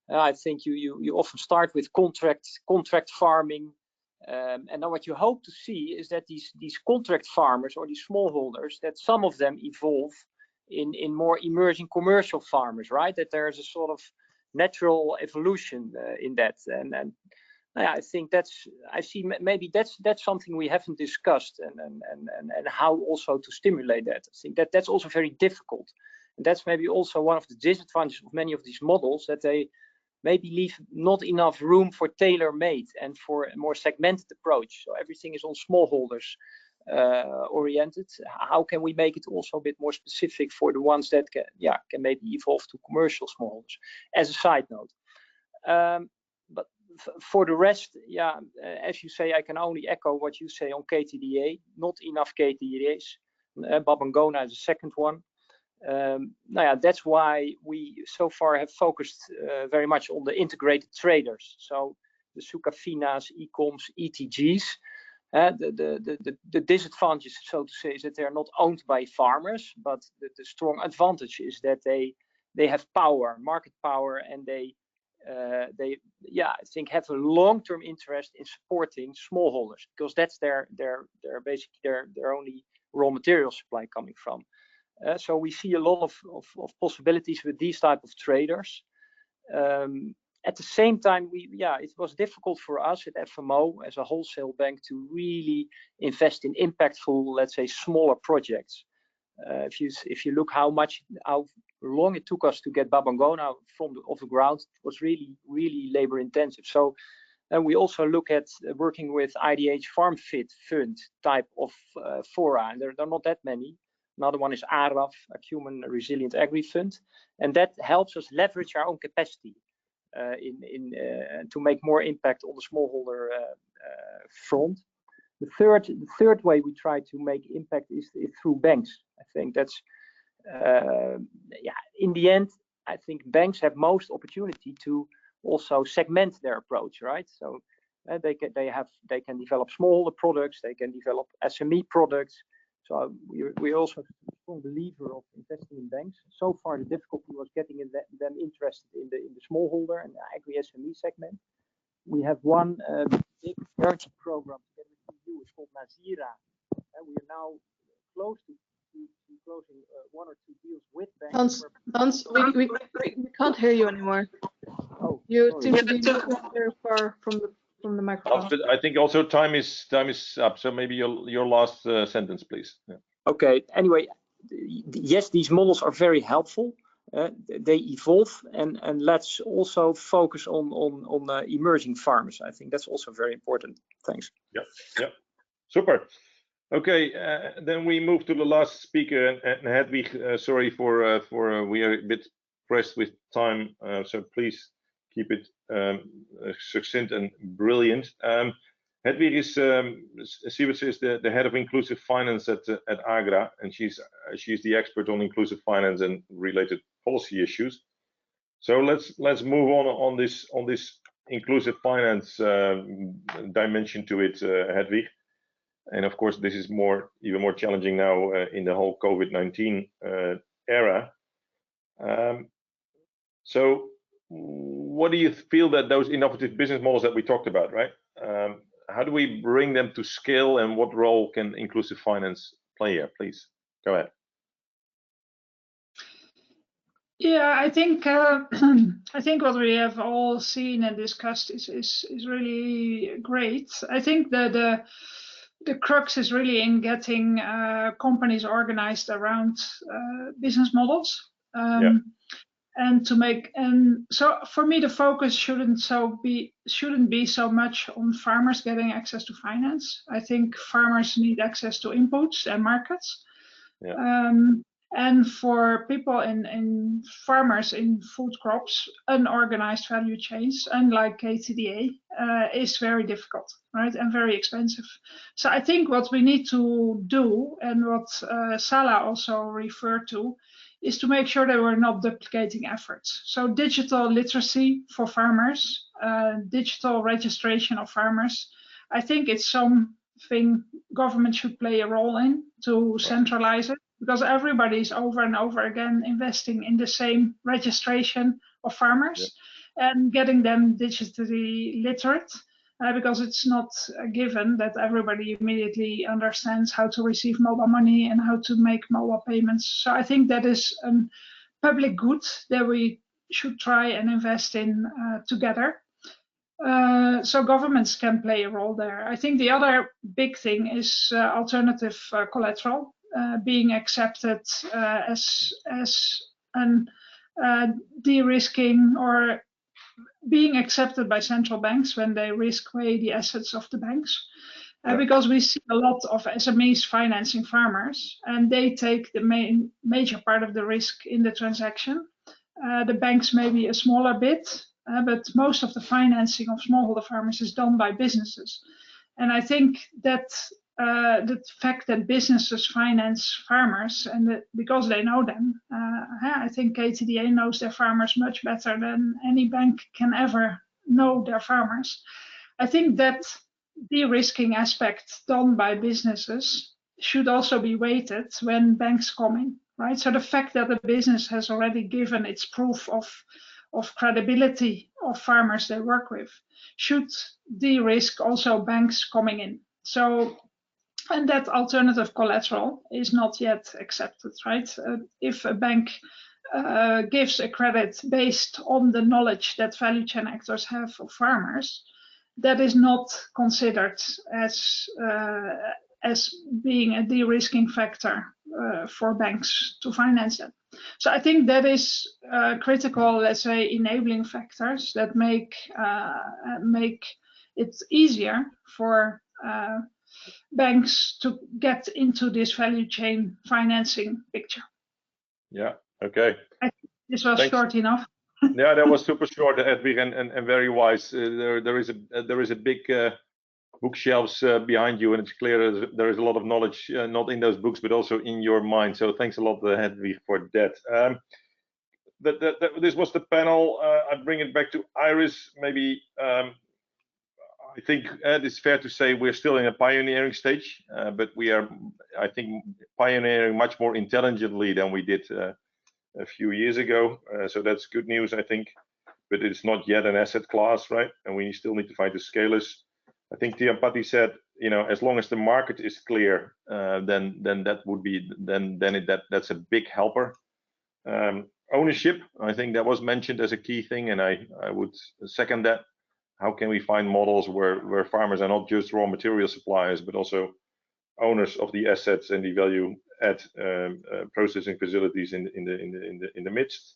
I think you often start with contract farming, and then what you hope to see is that these contract farmers or these smallholders, that some of them evolve in more emerging commercial farmers, right? That there's a sort of natural evolution in that, and I think maybe that's something we haven't discussed, and how also to stimulate that. I think that's also very difficult, and that's maybe also one of the disadvantages of many of these models, that they maybe leave not enough room for tailor-made and for a more segmented approach. So everything is on smallholders oriented. How can we make it also a bit more specific for the ones that can maybe evolve to commercial smallholders, as a side note. But for the rest, as you say, I can only echo what you say on KTDA. Not enough KTDAs. Babangona is the second one. That's why we so far have focused very much on the integrated traders. So the Sukafinas, Ecoms, ETGs. The disadvantage, so to say, is that they are not owned by farmers, but the strong advantage is that they have power, market power, and they I think have a long-term interest in supporting smallholders, because that's their basically their only raw material supply coming from. So we see a lot of possibilities with these type of traders. At the same time, it was difficult for us at FMO as a wholesale bank to really invest in impactful, let's say, smaller projects. If you look how long it took us to get Babangona off the ground, it was really labor intensive. So, and we also look at working with IDH Farmfit fund type of fora, and there are not that many. Another one is ARAF, a Human Resilient Agri Fund, and that helps us leverage our own capacity to make more impact on the smallholder front. The third way we try to make impact is through banks. I think that's in the end, I think banks have most opportunity to also segment their approach, right? So they can develop smaller products, they can develop SME products. So we're also a strong believer of investing in banks. So far, the difficulty was getting them interested in the smallholder and the agri-SME segment. We have one big guarantee program together with EU. It's called Nazira, and we are now close to closing 1 or 2 deals with banks. Hans, we can't hear you anymore. Oh, you sorry. seem to be very far from the microphone. I think also time is up, so maybe your last sentence, please. Yeah. Okay. Anyway, yes, these models are very helpful. They evolve, and let's also focus on emerging farmers. I think that's also very important. Thanks. Yeah, super. Okay, then we move to the last speaker, and Hedwig, sorry for we are a bit pressed with time, so please keep it succinct and brilliant. Hedwig is the head of inclusive finance at Agra, and she's the expert on inclusive finance and related policy issues. So let's move on this inclusive finance dimension to it, Hedwig. And of course, this is even more challenging now in the whole COVID-19 era. So what do you feel that those innovative business models that we talked about, right? How do we bring them to scale, and what role can inclusive finance play here? Please go ahead. Yeah, I think what we have all seen and discussed is really great. I think that the crux is really in getting companies organized around business models. And so for me, the focus shouldn't be so much on farmers getting access to finance. I think farmers need access to inputs and markets. And for people in farmers in food crops, unorganized value chains, unlike KTDA, is very difficult, right, and very expensive. So I think what we need to do, and what Salah also referred to, is to make sure that we're not duplicating efforts. So digital literacy for farmers, digital registration of farmers, I think it's something government should play a role in to centralize it, because everybody is over and over again investing in the same registration of farmers and getting them digitally literate, because it's not a given that everybody immediately understands how to receive mobile money and how to make mobile payments. So I think that is a public good that we should try and invest in together. So governments can play a role there. I think the other big thing is alternative collateral being accepted as an de-risking, or being accepted by central banks when they risk weigh the assets of the banks. Because we see a lot of SMEs financing farmers, and they take the major part of the risk in the transaction. The banks maybe a smaller bit, but most of the financing of smallholder farmers is done by businesses. And I think that the fact that businesses finance farmers, and that because they know them, I think KTDA knows their farmers much better than any bank can ever know their farmers. I think that de-risking aspect done by businesses should also be weighted when banks come in, right? So the fact that a business has already given its proof of credibility of farmers they work with should de-risk also banks coming in. So, and that alternative collateral is not yet accepted, right? If a bank gives a credit based on the knowledge that value chain actors have of farmers, that is not considered as being a de-risking factor for banks to finance them. So I think that is critical, let's say, enabling factors that make it easier for banks to get into this value chain financing picture. Yeah, okay. I think this was short enough. Yeah, that was super short, Hedwig, and very wise. There is a big bookshelves behind you, and it's clear there is a lot of knowledge, not in those books, but also in your mind. So thanks a lot, Hedwig, for that. This was the panel. I bring it back to Iris. Maybe I think it's fair to say we're still in a pioneering stage, but we are, I think, pioneering much more intelligently than we did a few years ago. So that's good news, I think. But it's not yet an asset class, right? And we still need to find the scalers. I think Tiampati said, as long as the market is clear, then that would be that's a big helper. Ownership, I think that was mentioned as a key thing, and I would second that. How can we find models where farmers are not just raw material suppliers, but also owners of the assets and the value add processing facilities in the midst?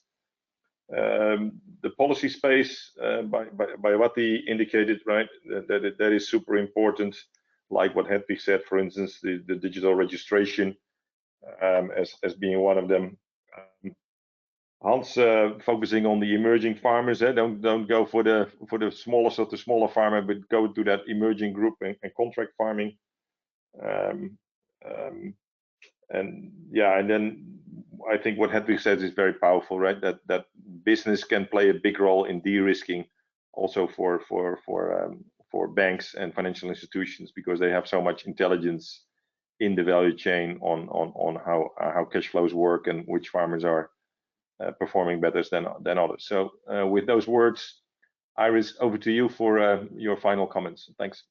The policy space, by what he indicated, right, that is super important, like what Hedwig said, for instance, the digital registration as being one of them. Hans focusing on the emerging farmers. Don't go for the smallest of the smaller farmer, but go to that emerging group and contract farming. And yeah, and then I think what Hedwig says is very powerful, right? That business can play a big role in de-risking, also for banks and financial institutions, because they have so much intelligence in the value chain on how cash flows work and which farmers are performing better than others. So with those words, Iris, over to you for your final comments. Thanks.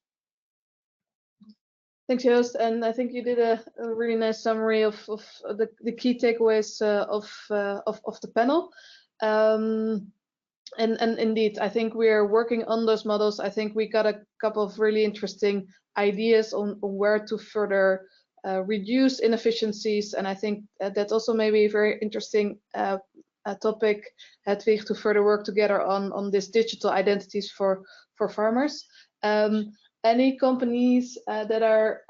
Thanks, Joost. And I think you did a really nice summary of the key takeaways of the panel. And indeed, I think we are working on those models. I think we got a couple of really interesting ideas on where to further reduce inefficiencies. And I think that's also maybe a very interesting topic, Hedwig, to further work together on this digital identities for farmers. Any companies that are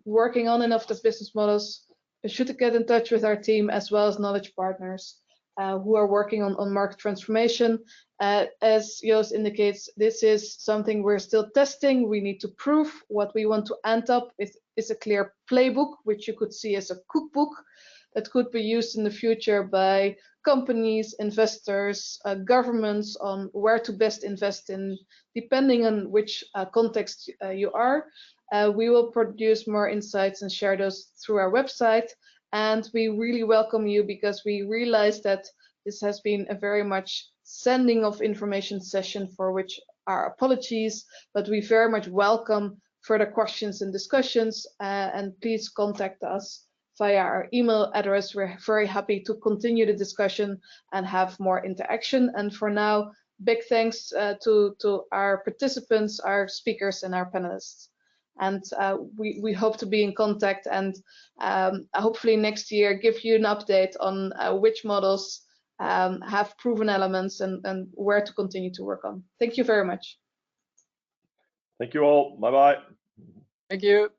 working on innovative business models should get in touch with our team, as well as knowledge partners who are working on market transformation. As Joost indicates, this is something we're still testing. We need to prove what we want to end up with is a clear playbook, which you could see as a cookbook that could be used in the future by companies, investors, governments on where to best invest in, depending on which context you are. We will produce more insights and share those through our website. And we really welcome you, because we realize that this has been a very much sending of information session, for which our apologies, but we very much welcome further questions and discussions, and please contact us via our email address. We're very happy to continue the discussion and have more interaction. And for now, big thanks to our participants, our speakers, and our panelists. And we hope to be in contact, and hopefully next year give you an update on which models have proven elements and where to continue to work on. Thank you very much. Thank you all. Bye-bye. Thank you.